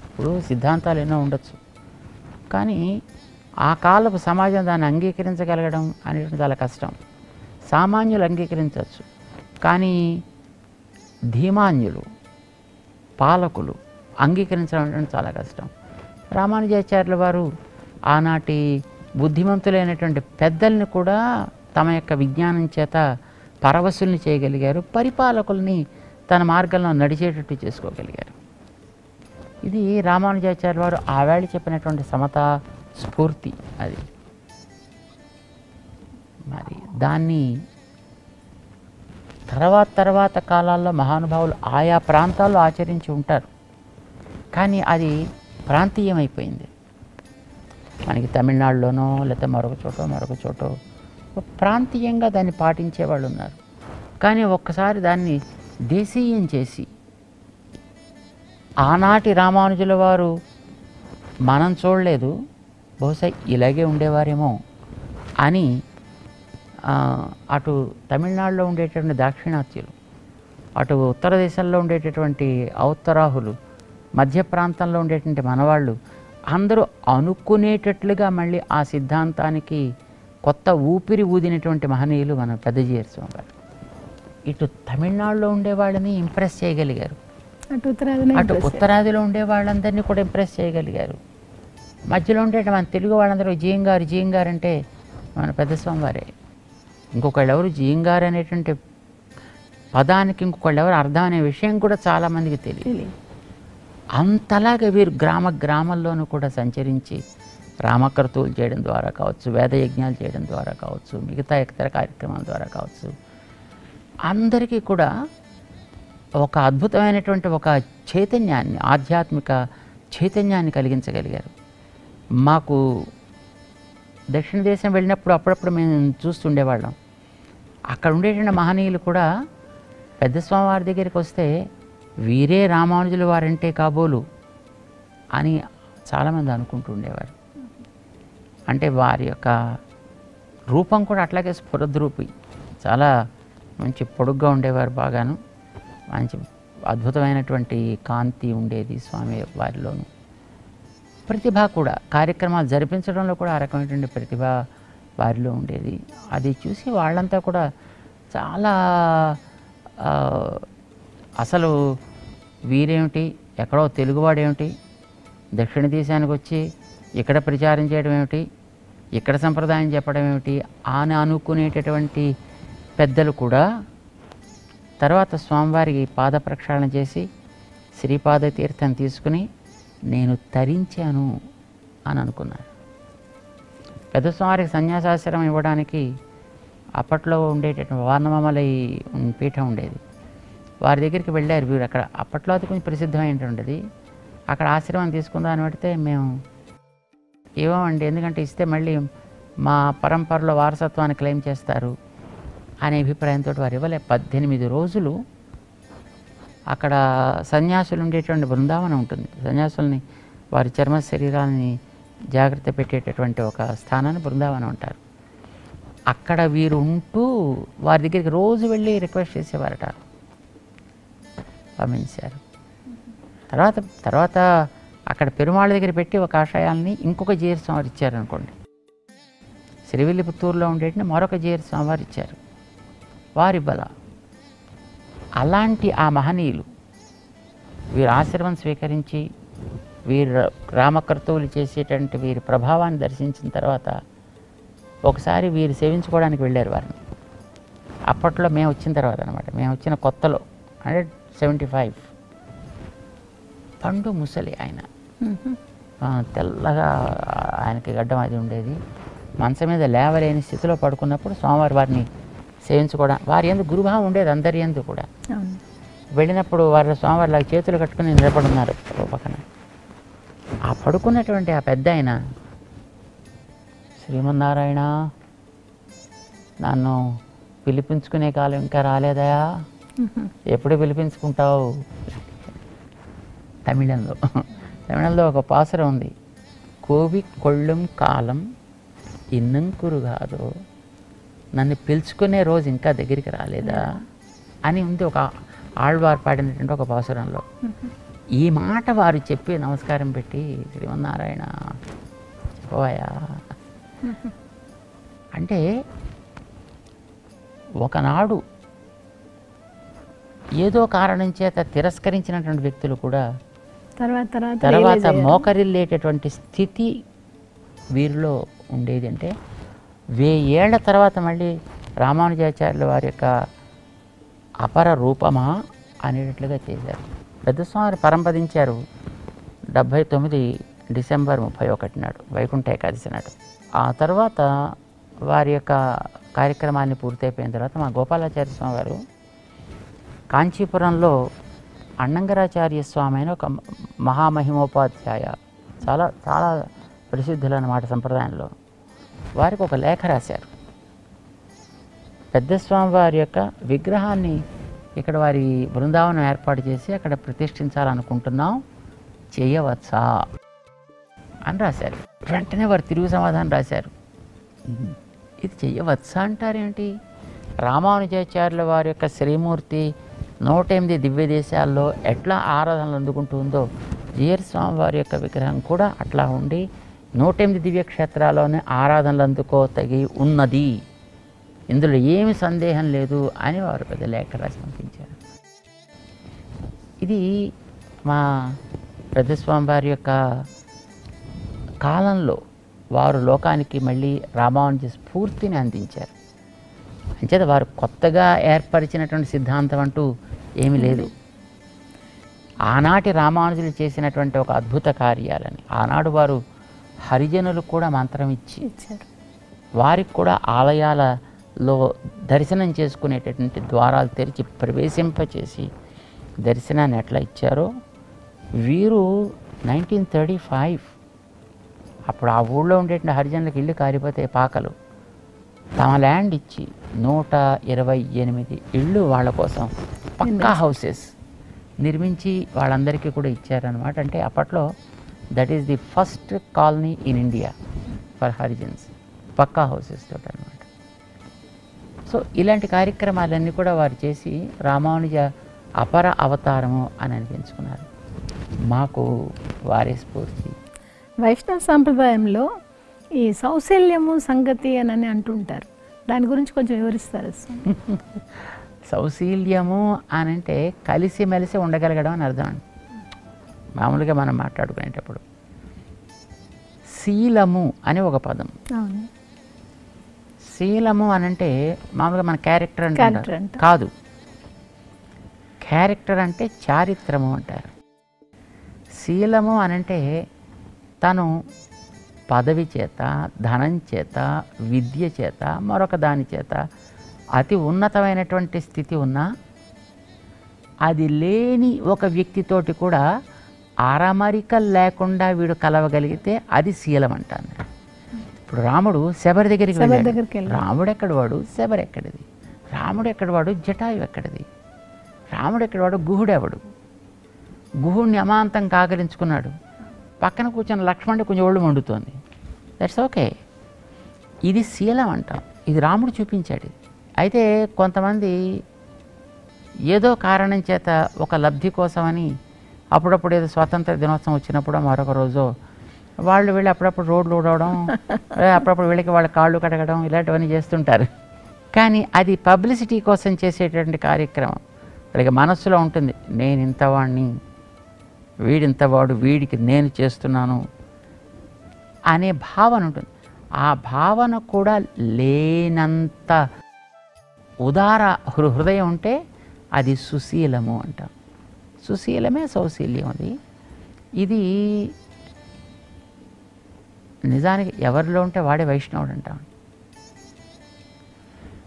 ఇప్పుడు సిద్ధాంతాలు ఎన్నో ఉండొచ్చు, కానీ ఆ కాలపు సమాజం దాన్ని అంగీకరించగలగడం అనేది చాలా కష్టం. సామాన్యులు అంగీకరించవచ్చు, కానీ ధీమాన్యులు, పాలకులు అంగీకరించడం అంటే చాలా కష్టం. రామానుజాచార్యుల వారు ఆనాటి బుద్ధిమంతులైనటువంటి పెద్దల్ని కూడా తమ యొక్క విజ్ఞానం చేత పరవశుల్ని చేయగలిగారు, పరిపాలకుల్ని తన మార్గంలో నడిచేటట్టు చేసుకోగలిగారు. ఇది రామానుజాచార్యుల వారు ఆవేళ చెప్పినటువంటి సమతా స్ఫూర్తి. అది మరి దాన్ని తర్వాత కాలాల్లో మహానుభావులు ఆయా ప్రాంతాల్లో ఆచరించి ఉంటారు, కానీ అది ప్రాంతీయమైపోయింది. మనకి తమిళనాడులోనో లేకపోతే మరొక చోటో ప్రాంతీయంగా దాన్ని పాటించే వాళ్ళు ఉన్నారు. కానీ ఒక్కసారి దాన్ని దేశీయం చేసి, ఆనాటి రామానుజుల వారు మనం చూడలేదు, బహుశా ఇలాగే ఉండేవారేమో అని అటు తమిళనాడులో ఉండేటటువంటి దాక్షిణాత్యులు, అటు ఉత్తర దేశంలో ఉండేటటువంటి ఔత్తరాహులు, మధ్య ప్రాంతంలో ఉండేటువంటి మనవాళ్ళు అందరూ అనుకునేటట్లుగా మళ్ళీ ఆ సిద్ధాంతానికి కొత్త ఊపిరి ఊదినటువంటి మహనీయులు మన పెద్దజీయర్ స్వామి గారు. ఇటు తమిళనాడులో ఉండేవాళ్ళని ఇంప్రెస్ చేయగలిగారు, అటు ఉత్తరాదిలో ఉండే వాళ్ళందరినీ కూడా ఇంప్రెస్ చేయగలిగారు. మధ్యలో ఉండే మన తెలుగు వాళ్ళందరూ జీఎంగారు అంటే మన పెద్ద స్వామి వారే. ఇంకొకళ్ళు ఎవరు జీఎంగారు అనేటువంటి పదానికి ఇంకొకళ్ళు ఎవరు అర్థం అనే విషయం కూడా చాలామందికి తెలియదు. అంతలాగా వీరు గ్రామాల్లోనూ కూడా సంచరించి రామకర్తూలు చేయడం ద్వారా కావచ్చు, వేదయజ్ఞాలు చేయడం ద్వారా కావచ్చు, మిగతా ఇతర కార్యక్రమాల ద్వారా కావచ్చు, అందరికీ కూడా ఒక అద్భుతమైనటువంటి ఒక చైతన్యాన్ని, ఆధ్యాత్మిక చైతన్యాన్ని కలిగించగలిగారు. మాకు దక్షిణ దేశం వెళ్ళినప్పుడు అప్పుడప్పుడు మేము చూస్తుండేవాళ్ళం. అక్కడ ఉండేటువంటి మహనీయులు కూడా పెద్ద స్వామివారి దగ్గరికి వస్తే వీరే రామానుజుల వారంటే కాబోలు అని చాలామంది అనుకుంటూ ఉండేవారు. అంటే వారి యొక్క రూపం కూడా అట్లాగే స్ఫురద్రూపి, చాలా మంచి పొడుగ్గా ఉండేవారు, బాగాను మంచి అద్భుతమైనటువంటి కాంతి ఉండేది స్వామి వారిలోను. ప్రతిభ కూడా, కార్యక్రమాలు జరిపించడంలో కూడా ఆ రకమైనటువంటి ప్రతిభ వారిలో ఉండేది. అది చూసి వాళ్ళంతా కూడా చాలా అసలు వీరేమిటి, ఎక్కడో తెలుగువాడేమిటి, దక్షిణ దేశానికి వచ్చి ఇక్కడ ప్రచారం చేయడం ఏమిటి, ఇక్కడ సంప్రదాయం చెప్పడం ఏమిటి అని అనుకునేటటువంటి పెద్దలు కూడా తర్వాత స్వామివారికి పాద ప్రక్షాళన చేసి శ్రీపాద తీర్థం తీసుకుని నేను తరించాను అని అనుకున్నారు. పెద్ద స్వామివారికి సన్యాసాశ్రమం ఇవ్వడానికి అప్పట్లో ఉండేటటువంటి వానమామలై పీఠం ఉండేది, వారి దగ్గరికి వెళ్ళారు వీరు. అక్కడ అప్పట్లో అది కొంచెం ప్రసిద్ధమైనటువంటిది. అక్కడ ఆశ్రమం తీసుకుందామని పెడితే మేము ఇవ్వమండి, ఎందుకంటే ఇస్తే మళ్ళీ మా పరంపరలో వారసత్వాన్ని క్లెయిమ్ చేస్తారు అనే అభిప్రాయంతో వారు ఇవ్వలే. 18 రోజులు అక్కడ సన్యాసులు ఉండేటువంటి బృందావనం ఉంటుంది. సన్యాసుల్ని వారి చర్మ శరీరాలని జాగ్రత్త పెట్టేటటువంటి ఒక స్థానాన్ని బృందావనం అంటారు. అక్కడ వీరు ఉంటూ వారి దగ్గరికి రోజు వెళ్ళి రిక్వెస్ట్ చేసేవారట, పంపించారు. తర్వాత అక్కడ పెరుమాళ్ళ దగ్గర పెట్టి ఒక ఆశయాల్ని ఇంకొక జీర స్వామివారు ఇచ్చారనుకోండి. శ్రీవిల్లిపుత్తూరులో ఉండేటిని మరొక జీర స్వామివారు ఇచ్చారు, వారి బల. అలాంటి ఆ మహనీయులు వీరి ఆశ్రమం స్వీకరించి వీరు రామకర్తవులు చేసేటువంటి వీరి ప్రభావాన్ని దర్శించిన తర్వాత ఒకసారి వీరు సేవించుకోవడానికి వెళ్ళారు వారిని. అప్పట్లో మేము వచ్చిన తర్వాత అనమాట, మేము వచ్చిన కొత్తలో 175. పండు ముసలి ఆయన, తెల్లగా ఆయనకి గడ్డం అది ఉండేది. మంచం మీద లేవలేని స్థితిలో పడుకున్నప్పుడు స్వామివారి వారిని సేవించుకోవడం, వారి ఎందుకు గురుభావం ఉండేది అందరి ఎందుకు కూడా. వెళ్ళినప్పుడు వారి స్వామివారిలాగా చేతులు కట్టుకుని నిలబడున్నారు పక్కన. ఆ పడుకున్నటువంటి ఆ పెద్ద ఆయన, శ్రీమన్నారాయణ నన్ను పిలిపించుకునే కాలం ఇంకా రాలేదయా, ఎప్పుడు పిలిపించుకుంటావు. తమిళంలో ఒక పాసురం ఉంది, కోవి కొళ్ళుం కాలం ఇన్నంకురు కాదు, నన్ను పిలుచుకునే రోజు ఇంకా దగ్గరికి రాలేదా అని ఉంది ఒక ఆళ్వారు పాడినటువంటి ఒక పాసురంలో. ఈ మాట వారు చెప్పి నమస్కారం పెట్టి శ్రీమన్నారాయణ పోయా అంటే, ఒకనాడు ఏదో కారణం చేత తిరస్కరించినటువంటి వ్యక్తులు కూడా తర్వాత మోకరిల్లేటటువంటి స్థితి వీరిలో ఉండేది. అంటే 1000 ఏళ్ల తర్వాత మళ్ళీ రామానుజాచార్యుల వారి యొక్క అపర రూపమా అనేటట్లుగా చేశారు. పెద్దస్వామి పరంపదించారు 79 డిసెంబర్ 31 నాడు, వైకుంఠ ఏకాదశి నాడు. ఆ తర్వాత వారి యొక్క కార్యక్రమాన్ని పూర్తయిపోయిన తర్వాత మా గోపాలాచార్య స్వామి వారు కాంచీపురంలో అన్నంగరాచార్య స్వామి అయిన ఒక మహామహిమోపాధ్యాయ, చాలా చాలా ప్రసిద్ధులు అన్నమాట సంప్రదాయంలో, వారికి ఒక లేఖ రాశారు. పెద్ద స్వామి వారి యొక్క విగ్రహాన్ని ఇక్కడ వారి బృందావనం ఏర్పాటు చేసి అక్కడ ప్రతిష్ఠించాలనుకుంటున్నాం, చేయవచ్చా అని రాశారు. వెంటనే వారు తిరుగు సమాధానం రాశారు, ఇది చెయ్యవచ్చా అంటారేంటి, రామానుజాచార్యుల వారి యొక్క శ్రీమూర్తి 108 దివ్య దేశాల్లో ఎట్లా ఆరాధనలు అందుకుంటుందో జీయర్ స్వామి వారి యొక్క విగ్రహం కూడా అట్లా ఉండి 108 దివ్య క్షేత్రాల్లోనే ఆరాధనలు అందుకోతగి ఉన్నది, ఇందులో ఏమి సందేహం లేదు అని వారు పెద్ద లేఖ రాసి పంపించారు. ఇది మా పెద్దస్వామి వారి యొక్క కాలంలో వారు లోకానికి మళ్ళీ రామానుజ స్ఫూర్తిని అందించారు. అంచేత వారు కొత్తగా ఏర్పరిచినటువంటి సిద్ధాంతం అంటూ ఏమీ లేదు. ఆనాటి రామానుజులు చేసినటువంటి ఒక అద్భుత కార్యాలని, ఆనాడు వారు హరిజనులు కూడా మంత్రం ఇచ్చి ఇచ్చారు. వారికి కూడా ఆలయాలలో దర్శనం చేసుకునేటటువంటి ద్వారాలు తెరిచి ప్రవేశింపచేసి దర్శనాన్ని ఎట్లా ఇచ్చారో వీరు 1935 అప్పుడు ఆ ఊళ్ళో ఉండేటువంటి హరిజనులకు ఇల్లు కారిపోతే పాకలు తమ ల్యాండ్ ఇచ్చి 128 ఇళ్ళు వాళ్ళ కోసం పక్కా హౌసెస్ నిర్మించి వాళ్ళందరికీ కూడా ఇచ్చారనమాట. అంటే అప్పట్లో that is the first colony in India for Harijans, pucca houses తోటి అనమాట. సో ఇలాంటి కార్యక్రమాలన్నీ కూడా వారు చేసి రామానుజ అపర అవతారము అని అనిపించుకున్నారు. మాకు వారే స్ఫూర్తి. వైష్ణవ సాంప్రదాయంలో ఈ సౌశల్యము సంగతి అని అంటుంటారు, దాని గురించి కొంచెం వివరిస్తారు స్వామి? సౌశీల్యము అని అంటే కలిసిమెలిసి ఉండగలగడం అని అర్థం అండి. మామూలుగా మనం మాట్లాడుకునేటప్పుడు శీలము అని ఒక పదం. అవును. శీలము అని అంటే మామూలుగా మన క్యారెక్టర్ Character అంటే అంటాం. కాదు, క్యారెక్టర్ అంటే చారిత్రము అంటారు. శీలము అని అంటే తను పదవి చేత, ధనం చేత, విద్య చేత, మరొక దాని చేత అతి ఉన్నతమైనటువంటి స్థితి ఉన్నా అది లేని ఒక వ్యక్తితోటి కూడా అరమరిక లేకుండా వీడు కలవగలిగితే అది శీలం అంటాను. ఇప్పుడు రాముడు శబరి దగ్గరికి వెళ్ళాడు. రాముడు ఎక్కడి వాడు, శబరి ఎక్కడిది? రాముడు ఎక్కడి వాడు, జటాయు ఎక్కడిది? రాముడు ఎక్కడి వాడు, గుహుడు ఎవడు? గుహుడిని అమాంతం కాకరించుకున్నాడు. పక్కన కూర్చొని లక్ష్మణుడి కొంచెం ఒళ్ళు మండుతోంది. That's okay. ఇది శీలం అంటాం. ఇది రాముడు చూపించాడు. ఇది అయితే కొంతమంది ఏదో కారణం చేత ఒక లబ్ధి కోసమని అప్పుడప్పుడు ఏదో స్వాతంత్ర దినోత్సవం వచ్చినప్పుడు మరొక రోజు వాళ్ళు వెళ్ళి అప్పుడప్పుడు రోడ్లు ఊడవడం, అప్పుడప్పుడు వీళ్ళకి వాళ్ళ కాళ్ళు కడగడం, ఇలాంటివన్నీ చేస్తుంటారు. కానీ అది పబ్లిసిటీ కోసం చేసేటువంటి కార్యక్రమం. వాళ్ళకి మనస్సులో ఉంటుంది, నేను ఇంతవాడిని, వీడింతవాడు, వీడికి నేను చేస్తున్నాను అనే భావన ఉంటుంది. ఆ భావన కూడా లేనంత ఉదార హృదయం ఉంటే అది సుశీలము అంటాం. సుశీలమే సౌశీల్యం. అది ఇది నిజానికి ఎవరిలో ఉంటే వాడే వైష్ణవుడు అంటాం.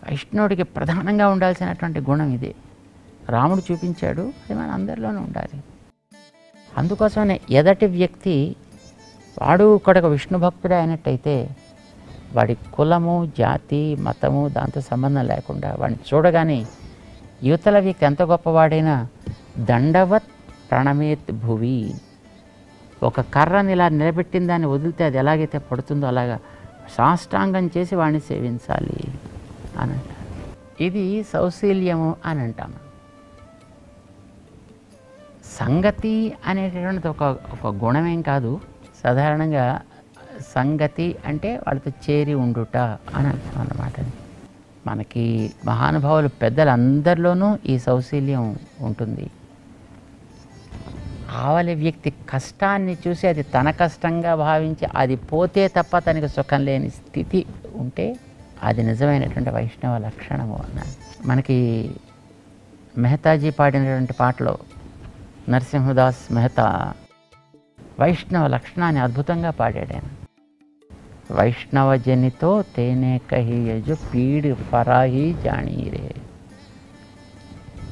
వైష్ణవుడికి ప్రధానంగా ఉండాల్సినటువంటి గుణం ఇదే. రాముడు చూపించాడు, అది మన అందరిలోనూ ఉండాలి. అందుకోసమే ఎదటి వ్యక్తి వాడు కూడా విష్ణు భక్తుడే అయినట్టయితే వాడి కులము, జాతి, మతము దాంతో సంబంధం లేకుండా వాడిని చూడగానే యువతల వ్యక్తి ఎంత గొప్పవాడైనా దండవత్ ప్రణమేత్ భువి, ఒక కర్రని ఇలా నిలబెట్టిన దాన్ని వదిలితే అది ఎలాగైతే పడుతుందో అలాగా సాష్టాంగం చేసి వాడిని సేవించాలి అని అంటారు. ఇది సౌశీల్యము అని అంటాము. సంగతి అనేటటువంటిది ఒక గుణమేం కాదు. సాధారణంగా సంగతి అంటే వాళ్ళతో చేరి ఉండుట అని అంటాం అన్నమాట. మనకి మహానుభావులు పెద్దలందరిలోనూ ఈ సౌశీల్యం ఉంటుంది. ఆవలి వ్యక్తి కష్టాన్ని చూసి అది తన కష్టంగా భావించి అది పోతే తప్ప తనకి సుఖం లేని స్థితి ఉంటే అది నిజమైనటువంటి వైష్ణవ లక్షణము అన్నారు. మనకి మెహతాజీ పాడినటువంటి పాటలో నరసింహదాస్ మెహతా వైష్ణవ లక్షణాన్ని అద్భుతంగా పాడాడు. ఆయన వైష్ణవ జనితో తేనే కహి యజు పీడి ఫరాహి జానీరే.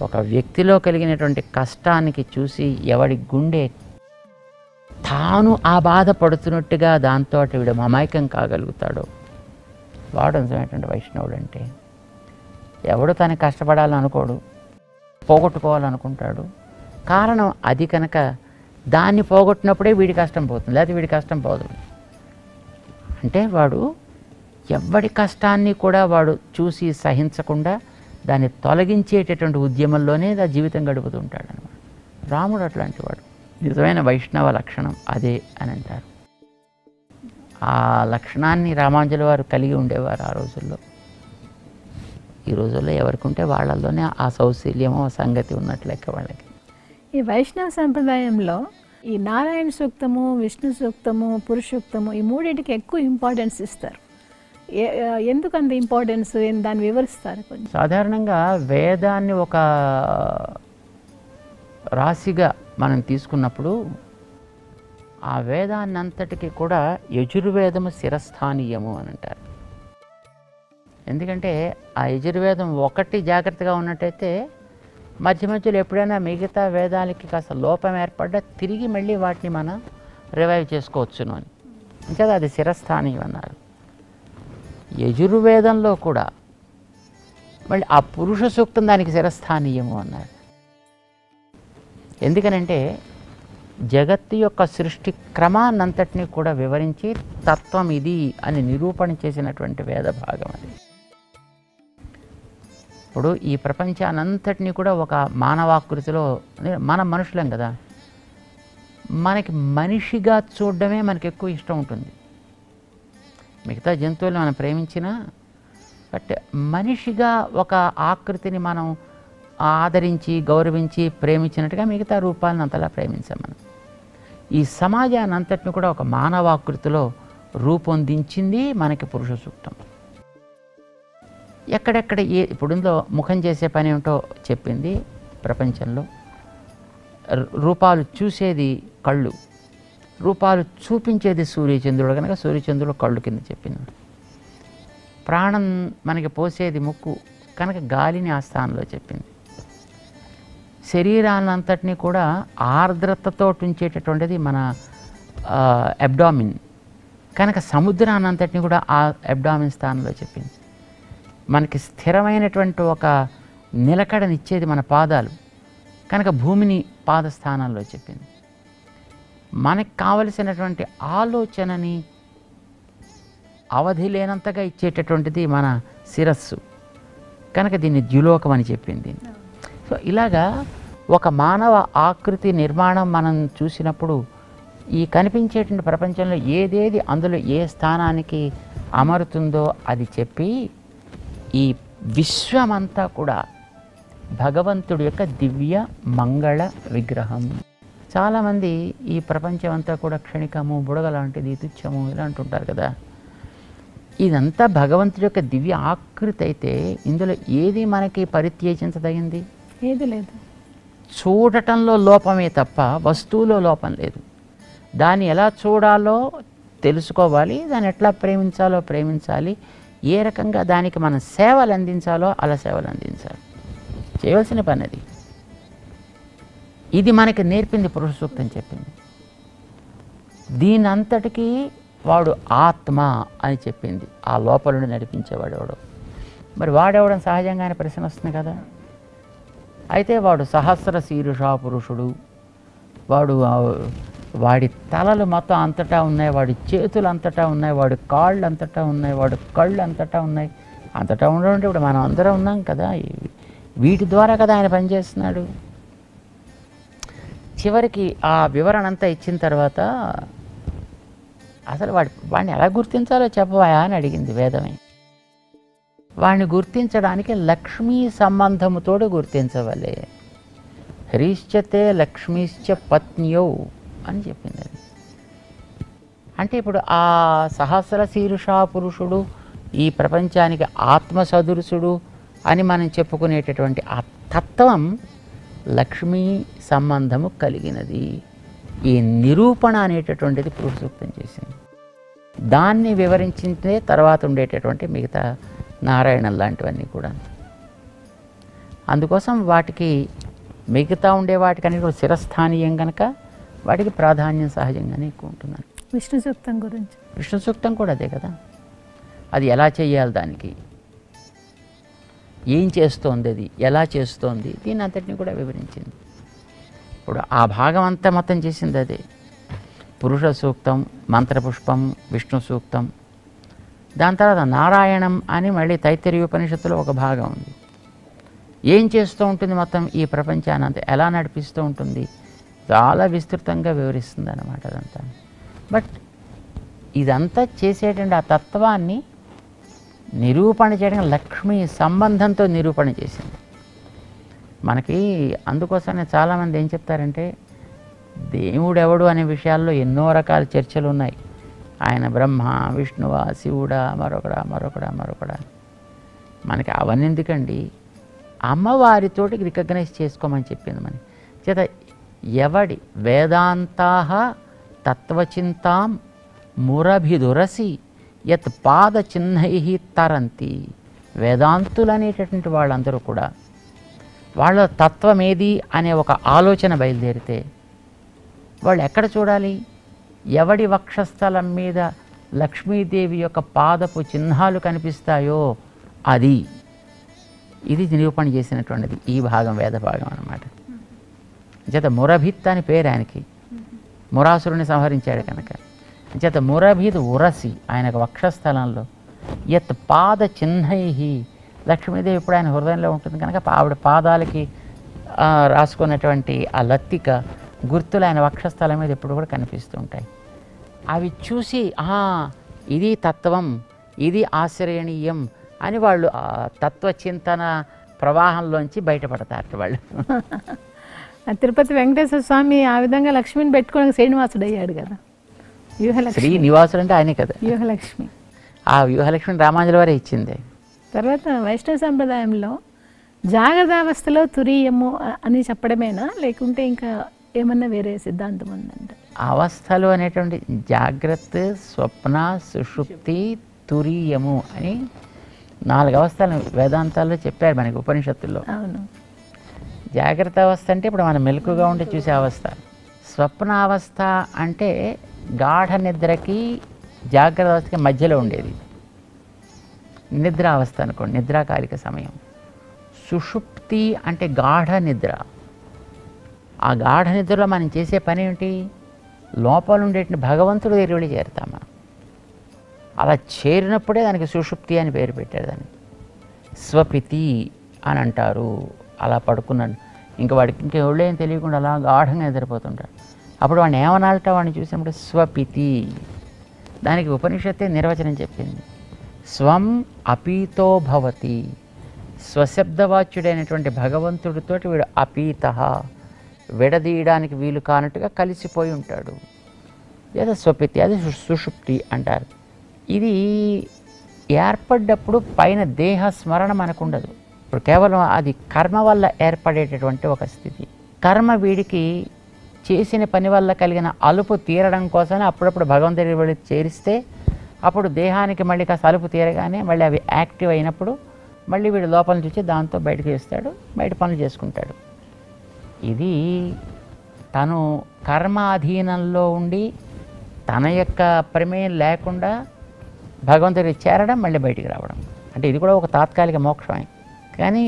ఒక వ్యక్తిలో కలిగినటువంటి కష్టానికి చూసి ఎవడి గుండె తాను ఆ బాధపడుతున్నట్టుగా దాంతో వీడు మమైకం కాగలుగుతాడో వాడు నిజమైనటువంటి వైష్ణవుడు. అంటే ఎవడు తను కష్టపడాలని అనుకోడు, పోగొట్టుకోవాలనుకుంటాడు. కారణం అది కనుక దాన్ని పోగొట్టినప్పుడే వీడి కష్టం పోతుంది, లేకపోతే వీడి కష్టం పోదు. అంటే వాడు ఎవడి కష్టాన్ని కూడా వాడు చూసి సహించకుండా దాన్ని తొలగించేటటువంటి ఉద్యమంలోనే ఆ జీవితం గడుపుతూ ఉంటాడు అన్నమాట. రాముడు అట్లాంటి వాడు. నిజమైన వైష్ణవ లక్షణం అదే అని అంటారు. ఆ లక్షణాన్ని రామానుజుల వారు కలిగి ఉండేవారు ఆ రోజుల్లో. ఈ రోజుల్లో ఎవరికి ఉంటే వాళ్ళల్లోనే ఆ సౌశీల్యమో సంగతి ఉన్నట్లెక్క వాళ్ళకి. ఈ వైష్ణవ సంప్రదాయంలో ఈ నారాయణ సూక్తము, విష్ణు సూక్తము, పురుష సూక్తము ఈ మూడింటికి ఎక్కువ ఇంపార్టెన్స్ ఇస్తారు. ఎందుకు అంత ఇంపార్టెన్స్, దాన్ని వివరిస్తారు కొంచెం? సాధారణంగా వేదాన్ని ఒక రాశిగా మనం తీసుకున్నప్పుడు ఆ వేదాన్నంతటికీ కూడా యజుర్వేదము శిరస్థానీయము అని అంటారు. ఎందుకంటే ఆ యజుర్వేదం ఒకటి జాగ్రత్తగా ఉన్నట్టయితే మధ్య మధ్యలో ఎప్పుడైనా మిగతా వేదాలకి కాస్త లోపం ఏర్పడ్డా తిరిగి మళ్ళీ వాటిని మనం రివైవ్ చేసుకోవచ్చును అని. ఇంకా అది శిరస్థానీయం అన్నారు. యజుర్వేదంలో కూడా మళ్ళీ ఆ పురుష సూక్తం దానికి శిరస్థానీయము అన్నారు. ఎందుకనంటే జగత్తు యొక్క సృష్టి క్రమాన్నంతటినీ కూడా వివరించి తత్వం ఇది అని నిరూపణ చేసినటువంటి వేద భాగం అది. ఇప్పుడు ఈ ప్రపంచానంతటినీ కూడా ఒక మానవాకృతిలో, మనం మనుషులం కదా, మనకి మనిషిగా చూడడమే మనకి ఎక్కువ ఇష్టం ఉంటుంది. మిగతా జంతువులను మనం ప్రేమించినా బట్ మనిషిగా ఒక ఆకృతిని మనం ఆదరించి గౌరవించి ప్రేమించినట్టుగా మిగతా రూపాలను అంతలా ప్రేమించాం మనం. ఈ సమాజాన్ని అంతటిని కూడా ఒక మానవాకృతిలో రూపొందించింది మనకి పురుష సూక్తం. ఎక్కడెక్కడ ఇప్పుడు ఇందులో ముఖం చేసే పని ఏమిటో చెప్పింది. ప్రపంచంలో రూపాలు చూసేది కళ్ళు, రూపాలు చూపించేది సూర్యచంద్రుడు కనుక సూర్యచంద్రుడు కళ్ళు కింద చెప్పింది. ప్రాణం మనకి పోసేది ముక్కు కనుక గాలిని ఆ స్థానంలో చెప్పింది. శరీరాన్నంతటినీ కూడా ఆర్ద్రతతో ఉంచేటటువంటిది మన అబ్డామిన్ కనుక సముద్రాన్నంతటినీ కూడా ఆ అబ్డామిన్ స్థానంలో చెప్పింది. మనకి స్థిరమైనటువంటి ఒక నిలకడనిచ్చేది మన పాదాలు కనుక భూమిని పాదస్థానాల్లో చెప్పింది. మనకు కావలసినటువంటి ఆలోచనని అవధి లేనంతగా ఇచ్చేటటువంటిది మన శిరస్సు కనుక దీన్ని ద్యులోకం అని చెప్పింది. సో ఇలాగా ఒక మానవ ఆకృతి నిర్మాణం మనం చూసినప్పుడు ఈ కనిపించేటువంటి ప్రపంచంలో ఏదేది అందులో ఏ స్థానానికి అమరుతుందో అది చెప్పి ఈ విశ్వమంతా కూడా భగవంతుడి యొక్క దివ్య మంగళ విగ్రహం. చాలామంది ఈ ప్రపంచం అంతా కూడా క్షణికము, బుడగ లాంటిది, తుచ్చము ఇలా అంటుంటారు కదా. ఇదంతా భగవంతుడి యొక్క దివ్య ఆకృతి అయితే ఇందులో ఏది మనకి పరిత్యేజించదగింది? ఏది లేదు. చూడటంలో లోపమే తప్ప వస్తువులో లోపం లేదు. దాన్ని ఎలా చూడాలో తెలుసుకోవాలి, దాన్ని ఎట్లా ప్రేమించాలో ప్రేమించాలి, ఏ రకంగా దానికి మనం సేవలు అందించాలో అలా సేవలు అందించాలి. చేయవలసిన పని అది. ఇది మనకి నేర్పింది పురుష సూక్తం చెప్పింది. దీనంతటికీ వాడు ఆత్మ అని చెప్పింది. ఆ లోపల నడిపించేవాడు ఎవడో. మరి వాడెవడం సహజంగానే ప్రశ్న వస్తుంది కదా. అయితే వాడు సహస్ర శీర్షా పురుషుడు, వాడు వాడి తలలు మొత్తం అంతటా ఉన్నాయి, వాడి చేతులు అంతటా ఉన్నాయి, వాడి కాళ్ళు అంతటా ఉన్నాయి, వాడి కళ్ళు అంతటా ఉన్నాయి. అంతటా ఉండడం అంటే ఇప్పుడు మనం అందరం ఉన్నాం కదా, వీటి ద్వారా కదా ఆయన పనిచేస్తున్నాడు. చివరికి ఆ వివరణ అంతా ఇచ్చిన తర్వాత అసలు వాడిని ఎలా గుర్తించాలో చెప్పవా అని అడిగింది వేదమే. వాడిని గుర్తించడానికి లక్ష్మీ సంబంధముతోడు గుర్తించవలే. హ్రీశ్చతే లక్ష్మీశ్చ పత్న్యౌ అని చెప్పింది అది. అంటే ఇప్పుడు ఆ సహస్ర శీర్షా పురుషుడు ఈ ప్రపంచానికి ఆత్మ సదృశుడు అని మనం చెప్పుకునేటటువంటి ఆ తత్వం లక్ష్మీ సంబంధము కలిగినది. ఈ నిరూపణ అనేటటువంటిది పురుష సూక్తం చేసింది. దాన్ని వివరించిందే తర్వాత ఉండేటటువంటి మిగతా నారాయణ లాంటివన్నీ కూడా. అందుకోసం వాటికి మిగతా ఉండే వాటికన్నీ కూడా శిరస్థానీయం కనుక వాటికి ప్రాధాన్యం సహజంగానే ఎక్కువ ఉంటుందని. విష్ణు సూక్తం గురించి, విష్ణు సూక్తం కూడా అదే కదా. అది ఎలా చేయాలి, దానికి ఏం చేస్తోంది, అది ఎలా చేస్తోంది, దీని అంతటిని కూడా వివరించింది. ఇప్పుడు ఆ భాగం అంతా మొత్తం చేసింది అదే. పురుష సూక్తం, మంత్రపుష్పం, విష్ణు సూక్తం, దాని తర్వాత నారాయణం అని మళ్ళీ తైత్తరీయ ఉపనిషత్తులో ఒక భాగం ఉంది. ఏం చేస్తూ ఉంటుంది మొత్తం ఈ ప్రపంచాన్ని అంతా ఎలా నడిపిస్తూ ఉంటుంది, చాలా విస్తృతంగా వివరిస్తుంది అన్నమాట అదంతా. బట్ ఇదంతా చేసేటువంటి ఆ తత్వాన్ని నిరూపణ చేయడం లక్ష్మీ సంబంధంతో నిరూపణ చేసింది మనకి. అందుకోసమే చాలామంది ఏం చెప్తారంటే దేవుడు ఎవడు అనే విషయాల్లో ఎన్నో రకాల చర్చలు ఉన్నాయి. ఆయన బ్రహ్మ, విష్ణువా, శివుడా, మరొకడా. మనకి అవన్నీ ఎందుకండి, అమ్మవారితోటి రికగ్నైజ్ చేసుకోమని చెప్పింది మనకి. చేత ఎవడి వేదాంతాహ తత్వచింతాం మురభిదురసి యత్ పాద చిహ్నై తరంతి. వేదాంతులు అనేటటువంటి వాళ్ళందరూ కూడా వాళ్ళ తత్వం ఏది అనే ఒక ఆలోచన బయలుదేరితే వాళ్ళు ఎక్కడ చూడాలి? ఎవడి వక్షస్థలం మీద లక్ష్మీదేవి యొక్క పాదపు చిహ్నాలు కనిపిస్తాయో అది. ఇది నిరూపణ చేసినటువంటిది ఈ భాగం, వేద భాగం అన్నమాట. చేత మురభిత్ అని పేరు ఆయనకి, మురాసురుని సంహరించాడు కనుక. చేత మురభిద్ ఉరసి ఆయనకు వక్షస్థలంలో యత్ పాద చిహ్నై, లక్ష్మీదేవి ఇప్పుడు ఆయన హృదయంలో ఉంటుంది కనుక ఆవిడ పాదాలకి రాసుకున్నటువంటి ఆ లత్తిక గుర్తులు ఆయన వక్షస్థలం మీద ఎప్పుడు కూడా కనిపిస్తూ ఉంటాయి. అవి చూసి ఇది తత్వం, ఇది ఆశ్రయణీయం అని వాళ్ళు ఆ తత్వచింతన ప్రవాహంలోంచి బయటపడతారు వాళ్ళు. తిరుపతి వెంకటేశ్వర స్వామి ఆ విధంగా లక్ష్మిని పెట్టుకోవడానికి శ్రీనివాసుడు అయ్యాడు కదా. శ్రీనివాసుడు అంటే ఆయనే కదా. వ్యూహలక్ష్మి, ఆ వ్యూహలక్ష్మిని రామానుజుల వారే ఇచ్చింది. తర్వాత వైష్ణవ సంప్రదాయంలో జాగ్రత్తావస్థలో తురీయము అని చెప్పడమేనా, లేకుంటే ఇంకా ఏమన్నా వేరే సిద్ధాంతం ఉందంట? అవస్థలు అనేటువంటి జాగ్రత్త, స్వప్న, సుషుప్తి, తురీయము అని 4 అవస్థలు వేదాంతాల్లో చెప్పారు మనకి ఉపనిషత్తుల్లో. అవును. జాగ్రత్త అవస్థ అంటే ఇప్పుడు మనం మెలకుగా ఉండి చూసే అవస్థ. స్వప్నావస్థ అంటే గాఢ నిద్రకి జాగ్రత్త అవస్థకి మధ్యలో ఉండేది నిద్రావస్థ అనుకోండి, నిద్రాకాలిక సమయం. సుషుప్తి అంటే గాఢ నిద్ర. ఆ గాఢ నిద్రలో మనం చేసే పని ఏమిటి? లోపల ఉండేటువంటి భగవంతుడు దగ్గర వెళ్ళి చేరుతాం మనం. అలా చేరినప్పుడే దానికి సుషుప్తి అని పేరు పెట్టారు. దాన్ని స్వపితి అని అంటారు. అలా పడుకున్నాడు, ఇంకా వాడికి ఇంకా ఎవడేం తెలియకుండా అలా గాఢంగా నిద్రపోతుంటాడు. అప్పుడు వాడిని ఏమనాలట? వాడిని చూసినప్పుడు స్వపితి. దానికి ఉపనిషత్తే నిర్వచనం చెప్పింది. స్వం అపీతో భవతి. స్వశబ్దవాచ్యుడైనటువంటి భగవంతుడితోటి వీడు అపీత, విడదీయడానికి వీలు కానట్టుగా కలిసిపోయి ఉంటాడు. లేదా స్వపితి, అది సుషుప్తి అంటారు. ఇది ఏర్పడ్డప్పుడు పైన దేహ స్మరణ మనకు ఉండదు. ఇప్పుడు కేవలం అది కర్మ వల్ల ఏర్పడేటటువంటి ఒక స్థితి. కర్మ వీడికి చేసిన పని వల్ల కలిగిన అలుపు తీరడం కోసమే అప్పుడప్పుడు భగవంతుడి వెళ్ళి చేరిస్తే అప్పుడు దేహానికి మళ్ళీ కాస్త అలుపు తీరగానే మళ్ళీ అవి యాక్టివ్ అయినప్పుడు మళ్ళీ వీడు లోపల చూసి దాంతో బయటకు వేస్తాడు, బయట పనులు చేసుకుంటాడు. ఇది తను కర్మాధీనంలో ఉండి తన యొక్క ప్రమేయం లేకుండా భగవంతుడికి చేరడం, మళ్ళీ బయటికి రావడం. అంటే ఇది కూడా ఒక తాత్కాలిక మోక్షమే. కానీ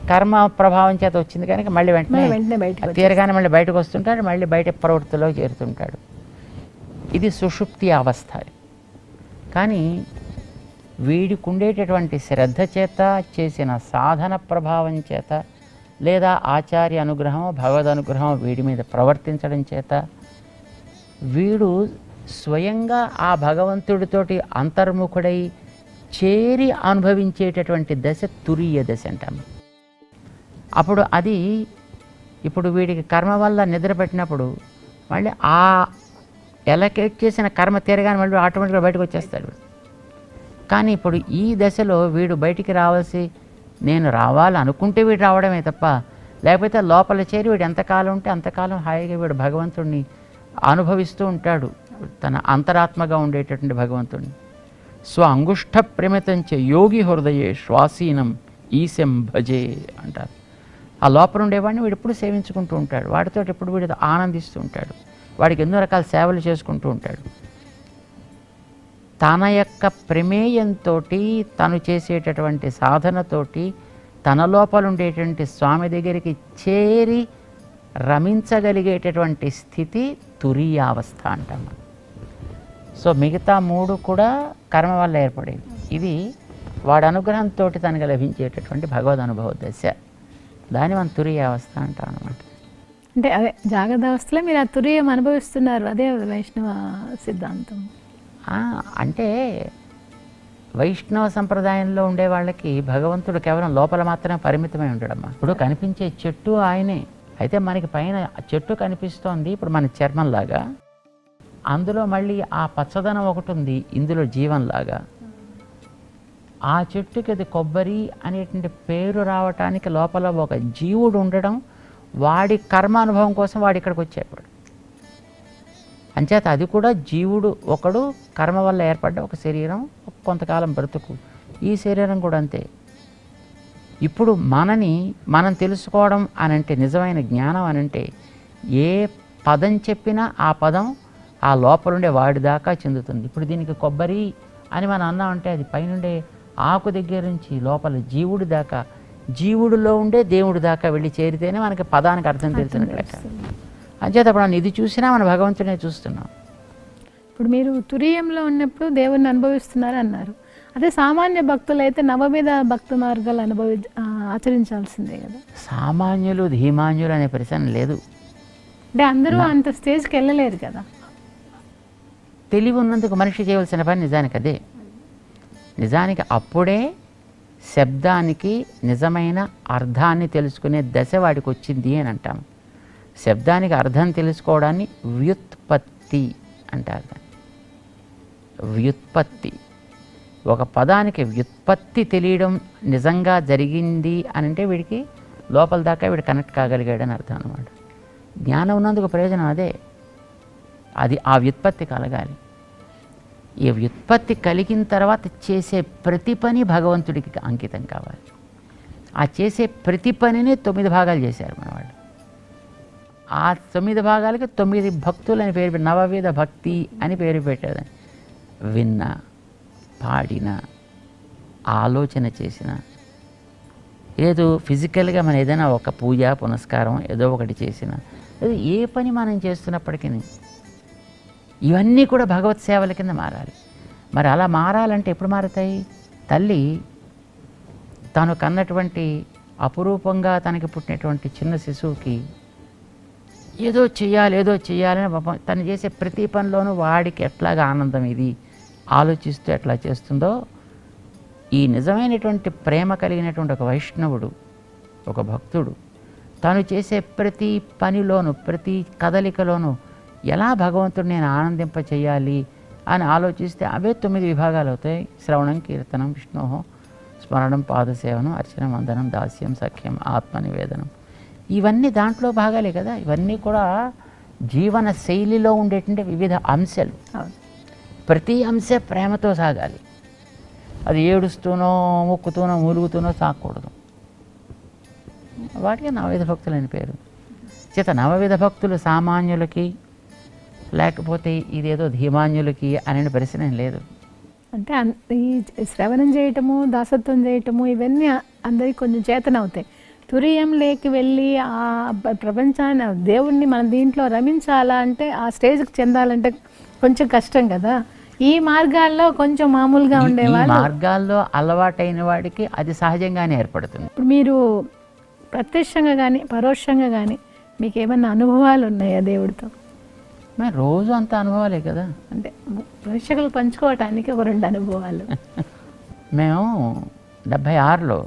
కర్మ ప్రభావం చేత వచ్చింది కనుక మళ్ళీ వెంటనే తీరగానే మళ్ళీ బయటకు వస్తుంటాడు, మళ్ళీ బయట ప్రవృత్తిలో చేరుతుంటాడు. ఇది సుషుప్తి అవస్థ. కానీ వీడికి ఉండేటటువంటి శ్రద్ధ చేత, చేసిన సాధన ప్రభావం చేత, లేదా ఆచార్య అనుగ్రహం, భగవద్ అనుగ్రహం వీడి మీద ప్రవర్తించడం చేత వీడు స్వయంగా ఆ భగవంతుడితోటి అంతర్ముఖుడై చేరి అనుభవించేటటువంటి దశ తురీయ దశ అంటాము. అప్పుడు అది ఇప్పుడు వీడికి కర్మ వల్ల నిద్ర పెట్టినప్పుడు మళ్ళీ ఆ ఎలకేట్ చేసిన కర్మ తీరగానే మళ్ళీ ఆటోమేటిక్గా బయటకు వచ్చేస్తాడు. కానీ ఇప్పుడు ఈ దశలో వీడు బయటికి రావాల్సి, నేను రావాలనుకుంటే వీడు రావడమే తప్ప, లేకపోతే లోపల చేరి వీడు ఎంతకాలం ఉంటే అంతకాలం హాయిగా వీడు భగవంతుడిని అనుభవిస్తూ ఉంటాడు, తన అంతరాత్మగా ఉండేటటువంటి భగవంతుడిని. స్వ అంగుష్ట ప్రమితంచ యోగి హృదయే శ్వాసీనం ఈశం భజే అంటారు. ఆ లోపల ఉండేవాడిని వీడు ఎప్పుడు సేవించుకుంటూ ఉంటాడు, వాడితో ఎప్పుడు వీడితో ఆనందిస్తూ ఉంటాడు, వాడికి ఎన్నో రకాల సేవలు చేసుకుంటూ ఉంటాడు. తన యొక్క ప్రమేయంతో, తను చేసేటటువంటి సాధనతోటి తన లోపల ఉండేటువంటి స్వామి దగ్గరికి చేరి రమించగలిగేటటువంటి స్థితి తురీయావస్థ అంటాం. సో మిగతా 3 కూడా కర్మ వల్ల ఏర్పడేవి. ఇది వాడి అనుగ్రహంతో తనకు లభించేటటువంటి భగవద్ అనుభవ దశ. దాన్ని మనం తురీయావస్థ అంటాం అన్నమాట. అంటే అదే జాగ్రత్త అవస్థలో మీరు ఆ తురీయం అనుభవిస్తున్నారు, అదే వైష్ణవ సిద్ధాంతం. అంటే వైష్ణవ సంప్రదాయంలో ఉండే వాళ్ళకి భగవంతుడు కేవలం లోపల మాత్రమే పరిమితమై ఉండడమ్మా. ఇప్పుడు కనిపించే చెట్టు ఆయనే, అయితే మనకి పైన చెట్టు కనిపిస్తోంది ఇప్పుడు మన చర్మంలాగా, అందులో మళ్ళీ ఆ పచ్చదనం ఒకటి ఉంది, ఇందులో జీవంలాగా. ఆ చెట్టుకి అది కొబ్బరి అనేటువంటి పేరు రావటానికి లోపల ఒక జీవుడు ఉండడం, వాడి కర్మానుభవం కోసం వాడు ఇక్కడికి వచ్చేవాడు. అంచేత అది కూడా జీవుడు ఒకడు కర్మ వల్ల ఏర్పడ్డ ఒక శరీరం, కొంతకాలం బ్రతుకు. ఈ శరీరం కూడా అంతే. ఇప్పుడు మనం తెలుసుకోవడం అనంటే, నిజమైన జ్ఞానం అనంటే, ఏ పదం చెప్పినా ఆ పదం ఆ లోపలుండే వాడి దాకా చెందుతుంది. ఇప్పుడు దీనికి కొబ్బరి అని మనం అన్నామంటే అది పైనుండే ఆకు దగ్గర నుంచి లోపల జీవుడి దాకా, జీవుడిలో ఉండే దేవుడి దాకా వెళ్ళి చేరితేనే మనకి పదానికి అర్థం తెలిసినట్టు లెక్క. అంచేత అప్పుడు ఇది చూసినా మన భగవంతుడినే చూస్తున్నాం. ఇప్పుడు మీరు తురీయంలో ఉన్నప్పుడు దేవుణ్ణి అనుభవిస్తున్నారు అన్నారు. అదే సామాన్య భక్తులైతే నవవిధ భక్తి మార్గాలు ఆచరించాల్సిందే కదా. సామాన్యులు ధీమాన్యులు అనే ప్రశ్న లేదు. అంటే అందరూ అంత స్టేజ్కి వెళ్ళలేరు కదా. తెలివి ఉన్నందుకు మనిషి చేయవలసిన పని నిజానికి అదే. నిజానికి అప్పుడే శబ్దానికి నిజమైన అర్థాన్ని తెలుసుకునే దశ వాడికి వచ్చింది అని అంటాం. శబ్దానికి అర్థం తెలుసుకోవడాన్ని వ్యుత్పత్తి అంటారు. వ్యుత్పత్తి, ఒక పదానికి వ్యుత్పత్తి తెలియడం నిజంగా జరిగింది అని అంటే వీడికి లోపల దాకా వీడు కనెక్ట్ కాగలిగాడని అర్థం అన్నమాట. జ్ఞానం ఉన్నందుకు ప్రయోజనం అదే. అది ఆ వ్యుత్పత్తి కలగాలి. ఈ వ్యుత్పత్తి కలిగిన తర్వాత చేసే ప్రతి పని భగవంతుడికి అంకితం కావాలి. ఆ చేసే ప్రతి పనిని 9 భాగాలు చేశారు మనవాళ్ళు. ఆ 9 భాగాలకి 9 భక్తులని పేరు పెట్టి నవవిధ భక్తి అని పేరు పెట్టారు. విన్న, పాడిన, ఆలోచన చేసిన, ఏదో ఫిజికల్గా మనం ఏదైనా ఒక పూజ పునస్కారం ఏదో ఒకటి చేసిన, ఏదో ఏ పని మనం చేస్తున్నప్పటికీ ఇవన్నీ కూడా భగవత్ సేవల కింద మారాలి. మరి అలా మారాలంటే ఎప్పుడు మారుతాయి? తల్లి తాను కన్నటువంటి అపురూపంగా తనకి పుట్టినటువంటి చిన్న శిశువుకి ఏదో చేయాలని పాపం తను చేసే ప్రతి పనిలోనూ వాడికి ఎట్లాగా ఆనందం ఇది ఆలోచిస్తూ ఎట్లా చేస్తుందో, ఈ నిజమైనటువంటి ప్రేమ కలిగినటువంటి ఒక వైష్ణవుడు, ఒక భక్తుడు తాను చేసే ప్రతి పనిలోనూ ప్రతి కదలికలోనూ ఎలా భగవంతుడు నేను ఆనందింప చేయాలి అని ఆలోచిస్తే అవే 9 విభాగాలు అవుతాయి. శ్రవణం, కీర్తనం, విష్ణోహం, స్మరణం, పాదసేవనం, అర్చనం, వందనం, దాస్యం, సఖ్యం, ఆత్మనివేదనం, ఇవన్నీ దాంట్లో భాగాలే కదా. ఇవన్నీ కూడా జీవన శైలిలో ఉండేటువంటి వివిధ అంశాలు. ప్రతి అంశ ప్రేమతో సాగాలి. అది ఏడుస్తూనో మొక్కుతూనో మూలుగుతూనో సాగకూడదు. వాటికి నవవిధ భక్తులు అని పేరు. చేత నవవిధ భక్తులు సామాన్యులకి లేకపోతే ఇదేదో ధీమాన్యులకి అనే ప్రశ్న లేదు. అంటే ఈ శ్రవణం చేయటము, దాసత్వం చేయటము ఇవన్నీ అందరికి కొంచెం చేతన అవుతాయి. తురీయంలోకి వెళ్ళి ఆ ప్రపంచాన్ని దేవుణ్ణి మన దీంట్లో రమించాలా అంటే ఆ స్టేజ్కి చెందాలంటే కొంచెం కష్టం కదా. ఈ మార్గాల్లో కొంచెం మామూలుగా ఉండేవాళ్ళు, మార్గాల్లో అలవాటైన వాడికి అది సహజంగానే ఏర్పడుతుంది. ఇప్పుడు మీరు ప్రత్యక్షంగా కానీ పరోక్షంగా కానీ మీకు ఏమన్నా అనుభవాలు ఉన్నాయా దేవుడితో? మరి రోజు అంత అనుభవాలే కదా. అంటే ప్రేక్షకులు పంచుకోవటానికి ఒక 2 అనుభవాలు. మేము 76లో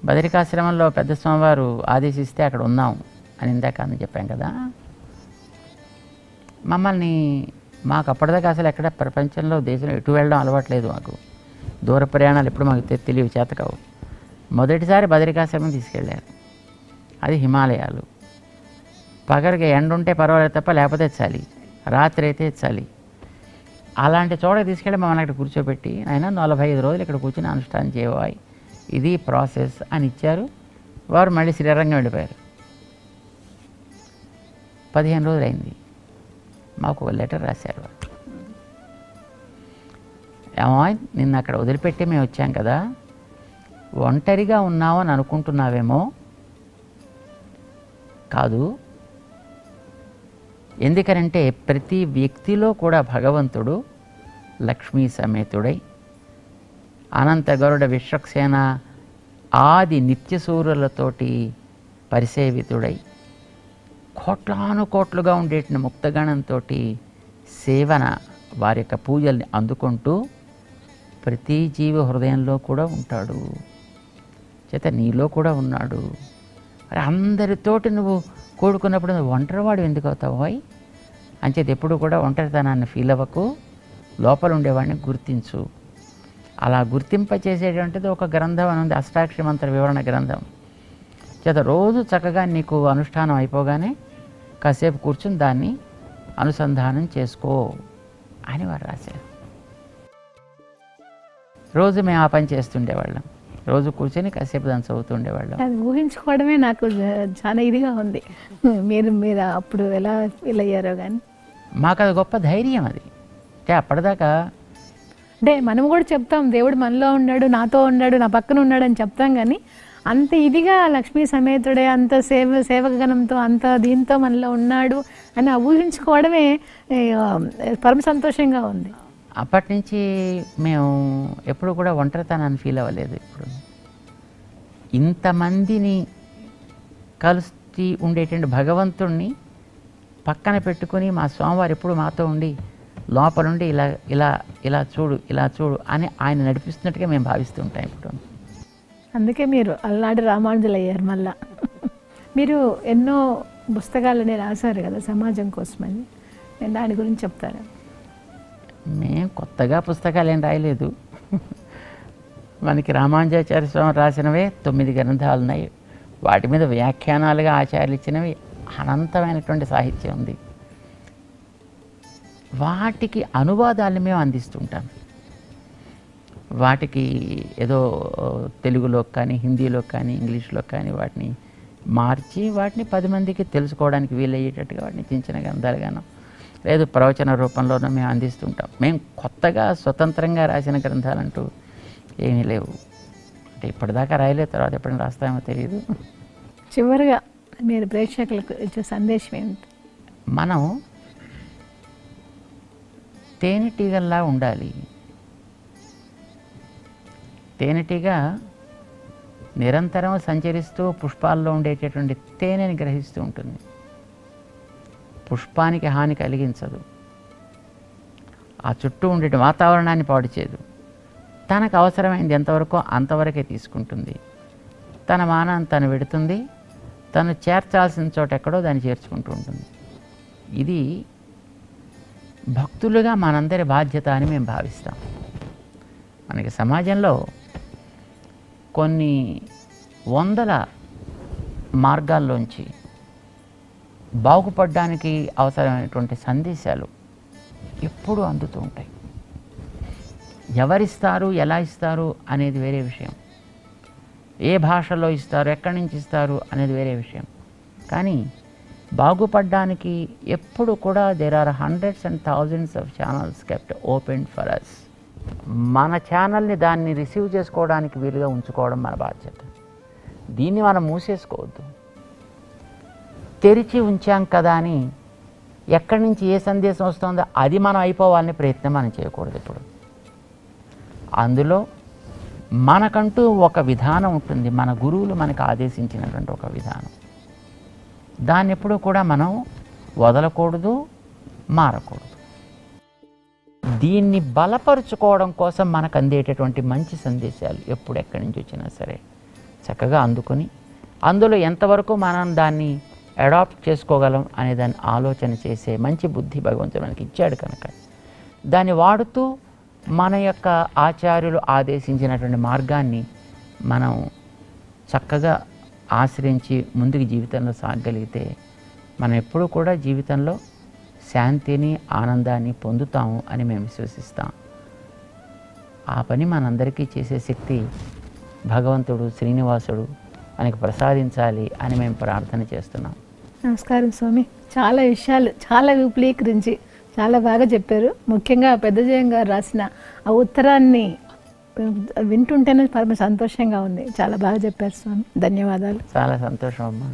బదరికాశ్రమంలో పెద్ద స్వామివారు ఆదేశిస్తే అక్కడ ఉన్నాం అని ఇందాక అని చెప్పాం కదా. మమ్మల్ని మాకు అప్పటిదాకా అసలు ఎక్కడ ప్రపంచంలో దేశంలో ఎటు వెళ్ళడం అలవాట్లేదు. మాకు దూర ప్రయాణాలు ఎప్పుడు మాకు తెలియవు, చేతకావు. మొదటిసారి బదరికాశ్రమం తీసుకెళ్ళారు. అది హిమాలయాలు. పగలకి ఎండ ఉంటే పర్వాలేదు తప్ప లేకపోతే చలి, రాత్రి అయితే చలి. అలాంటి చోటకి తీసుకెళ్ళి మమ్మల్ని అక్కడ కూర్చోబెట్టి ఆయన 45 రోజులు ఇక్కడ కూర్చొని అనుష్ఠానం చేయవాయి, ఇది ప్రాసెస్ అని ఇచ్చారు. వారు మళ్ళీ శ్రీరంగం వెళ్ళిపోయారు. 15 రోజులు అయింది. మాకు ఒక లెటర్ రాశారు. ఏమో నిన్న అక్కడ వదిలిపెట్టి మేము వచ్చాం కదా, ఒంటరిగా ఉన్నామని అనుకుంటున్నావేమో, కాదు. ఎందుకనంటే ప్రతి వ్యక్తిలో కూడా భగవంతుడు లక్ష్మీ సమేతుడై అనంత గరుడ విశ్వక్సేన ఆది నిత్యసూరులతోటి పరిసేవితుడై కోట్లానుకోట్లుగా ఉండేటిన ముక్తగణంతో సేవన వారి యొక్క పూజల్ని అందుకుంటూ ప్రతి జీవ హృదయంలో కూడా ఉంటాడు. చేత నీలో కూడా ఉన్నాడు. మరి అందరితోటి నువ్వు కూడుకున్నప్పుడు నువ్వు ఒంటరివాడు ఎందుకు అవుతావు? అంచేది ఎప్పుడు కూడా ఒంటరితనాన్ని ఫీల్ అవ్వకు, లోపల ఉండేవాడిని గుర్తించు. అలా గుర్తింపచేసేటువంటిది ఒక గ్రంథం అని ఉంది, అష్టాక్షరి మంత్ర వివరణ గ్రంథం. చేత రోజు చక్కగా నీకు అనుష్ఠానం అయిపోగానే కాసేపు కూర్చుని దాన్ని అనుసంధానం చేసుకో అని వారు రాశారు. రోజు మేము ఆ పని చేస్తుండేవాళ్ళం. రోజు కూర్చొని కాసేపు దాన్ని చదువుతుండేవాళ్ళం. అది ఊహించుకోవడమే నాకు చాలా ఇదిగా ఉంది. మీరు మీరు అప్పుడు ఎలా ఫీల్ అయ్యారో కానీ మాకు అది గొప్ప ధైర్యం. అది అంటే అప్పటిదాకా అంటే మనం కూడా చెప్తాం దేవుడు మనలో ఉన్నాడు, నాతో ఉన్నాడు, నా పక్కన ఉన్నాడు అని చెప్తాం. కానీ అంత ఇదిగా లక్ష్మీ సమేతుడే అంత సేవకగణంతో అంత దీంతో మనలో ఉన్నాడు అని ఊహించుకోవడమే పరమ సంతోషంగా ఉంది. అప్పటి నుంచి మేము ఎప్పుడు కూడా ఒంటరితనాన్ని ఫీల్ అవ్వలేదు. ఇప్పుడు ఇంతమందిని కలిసి ఉండేటువంటి భగవంతుణ్ణి పక్కన పెట్టుకొని మా స్వామివారు ఎప్పుడు మాతో ఉండి లోపల నుండి ఇలా ఇలా ఇలా చూడు ఇలా చూడు అని ఆయన నడిపిస్తున్నట్టుగా మేము భావిస్తూ ఉంటాం. ఇప్పుడు అందుకే మీరు అలనాడు రామానుజులు అయ్యారు. మళ్ళా మీరు ఎన్నో పుస్తకాలని రాశారు కదా సమాజం కోసమని, నేను దాని గురించి చెప్తారా? మేము కొత్తగా పుస్తకాలు ఏం రాయలేదు. మనకి రామానుజాచార్య స్వామి రాసినవే 9 గ్రంథాలు ఉన్నాయి. వాటి మీద వ్యాఖ్యానాలుగా ఆచార్యులు ఇచ్చినవి అనంతమైనటువంటి సాహిత్యం ఉంది. వాటికి అనువాదాలను మేము అందిస్తుంటాం. వాటికి ఏదో తెలుగులో కానీ హిందీలో కానీ ఇంగ్లీష్లో కానీ వాటిని మార్చి వాటిని 10 మందికి తెలుసుకోవడానికి వీలయ్యేటట్టుగా వాటిని చిన్న గ్రంథాలుగాను లేదు ప్రవచన రూపంలోనూ మేము అందిస్తుంటాం. మేము కొత్తగా స్వతంత్రంగా రాసిన గ్రంథాలంటూ ఏమీ లేవు. అంటే ఇప్పటిదాకా రాయలేదు, తర్వాత ఎప్పుడైనా రాస్తామో తెలియదు. చివరిగా మీరు ప్రేక్షకులకు ఇచ్చే సందేశం ఏమిటి? మనం తేనెటీగల్లా ఉండాలి. తేనెటీగ నిరంతరం సంచరిస్తూ పుష్పాల్లో ఉండేటటువంటి తేనెని గ్రహిస్తూ ఉంటుంది. పుష్పానికి హాని కలిగించదు, ఆ చుట్టూ ఉండే వాతావరణాన్ని పాడు చేయదు. తనకు అవసరమైంది ఎంతవరకు అంతవరకే తీసుకుంటుంది. తన మానాన్ని తను పెడుతుంది, తను చేర్చాల్సిన చోట ఎక్కడో దాన్ని చేర్చుకుంటూ ఉంటుంది. ఇది భక్తులుగా మనందరి బాధ్యత అని మేము భావిస్తాం. మనకి సమాజంలో కొన్ని వందల మార్గాల్లోంచి బాగుపడడానికి అవసరమైనటువంటి సందేశాలు ఎప్పుడూ అందుతూ ఉంటాయి. ఎవరిస్తారు, ఎలా ఇస్తారు అనేది వేరే విషయం. ఏ భాషలో ఇస్తారు, ఎక్కడి నుంచి ఇస్తారు అనేది వేరే విషయం. కానీ బాగుపడడానికి ఎప్పుడు కూడా there are hundreds and thousands of channels kept open for us. మన ఛానల్ని దాన్ని రిసీవ్ చేసుకోవడానికి వీలుగా ఉంచుకోవడం మన బాధ్యత. దీన్ని మనం మూసేసుకోవద్దు. తెరిచి ఉంచాం కదా అని ఎక్కడి నుంచి ఏ సందేశం వస్తుందో అది మనం అయిపోవాలనే ప్రయత్నం మనం చేయకూడదు. ఇప్పుడు అందులో మనకంటూ ఒక విధానం ఉంటుంది. మన గురువులు మనకు ఆదేశించినటువంటి ఒక విధానం. దాన్ని ఎప్పుడూ కూడా మనం వదలకూడదు, మారకూడదు. దీన్ని బలపరుచుకోవడం కోసం మనకు అందేటటువంటి మంచి సందేశాలు ఎప్పుడు ఎక్కడి నుంచి వచ్చినా సరే చక్కగా అందుకొని అందులో ఎంతవరకు మనం దాన్ని అడాప్ట్ చేసుకోగలం అనే దాన్ని ఆలోచన చేసే మంచి బుద్ధి భగవంతుడు మనకి ఇచ్చాడు కనుక దాన్ని వాడుతూ మన యొక్క ఆచార్యులు ఆదేశించినటువంటి మార్గాన్ని మనం చక్కగా ఆశ్రయించి ముందుకు జీవితంలో సాగగలిగితే మనం ఎప్పుడూ కూడా జీవితంలో శాంతిని ఆనందాన్ని పొందుతాము అని మేము విశ్వసిస్తాం. ఆ పని మనందరికీ చేసే శక్తి భగవంతుడు శ్రీనివాసుడు మనకి ప్రసాదించాలి అని మేము ప్రార్థన చేస్తున్నాం. నమస్కారం స్వామి. చాలా విషయాలు చాలా విపులీకరించి చాలా బాగా చెప్పారు. ముఖ్యంగా పెద్దజయం గారు రాసిన ఆ ఉత్తరాన్ని వింటుంటేనే పరమ సంతోషంగా ఉంది. చాలా బాగా చెప్పారు స్వామి. ధన్యవాదాలు. చాలా సంతోషం అమ్మా.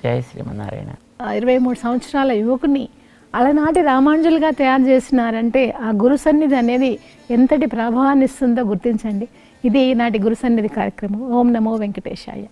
జై శ్రీమన్నారాయణ. 23 సంవత్సరాల యువకుని అలనాటి రామానుజులుగా తయారు చేసినారంటే ఆ గురు సన్నిధి అనేది ఎంతటి ప్రభావాన్ని ఇస్తుందో గుర్తించండి. ఇది ఈనాటి గురు సన్నిధి కార్యక్రమం. ఓం నమో వెంకటేశాయ.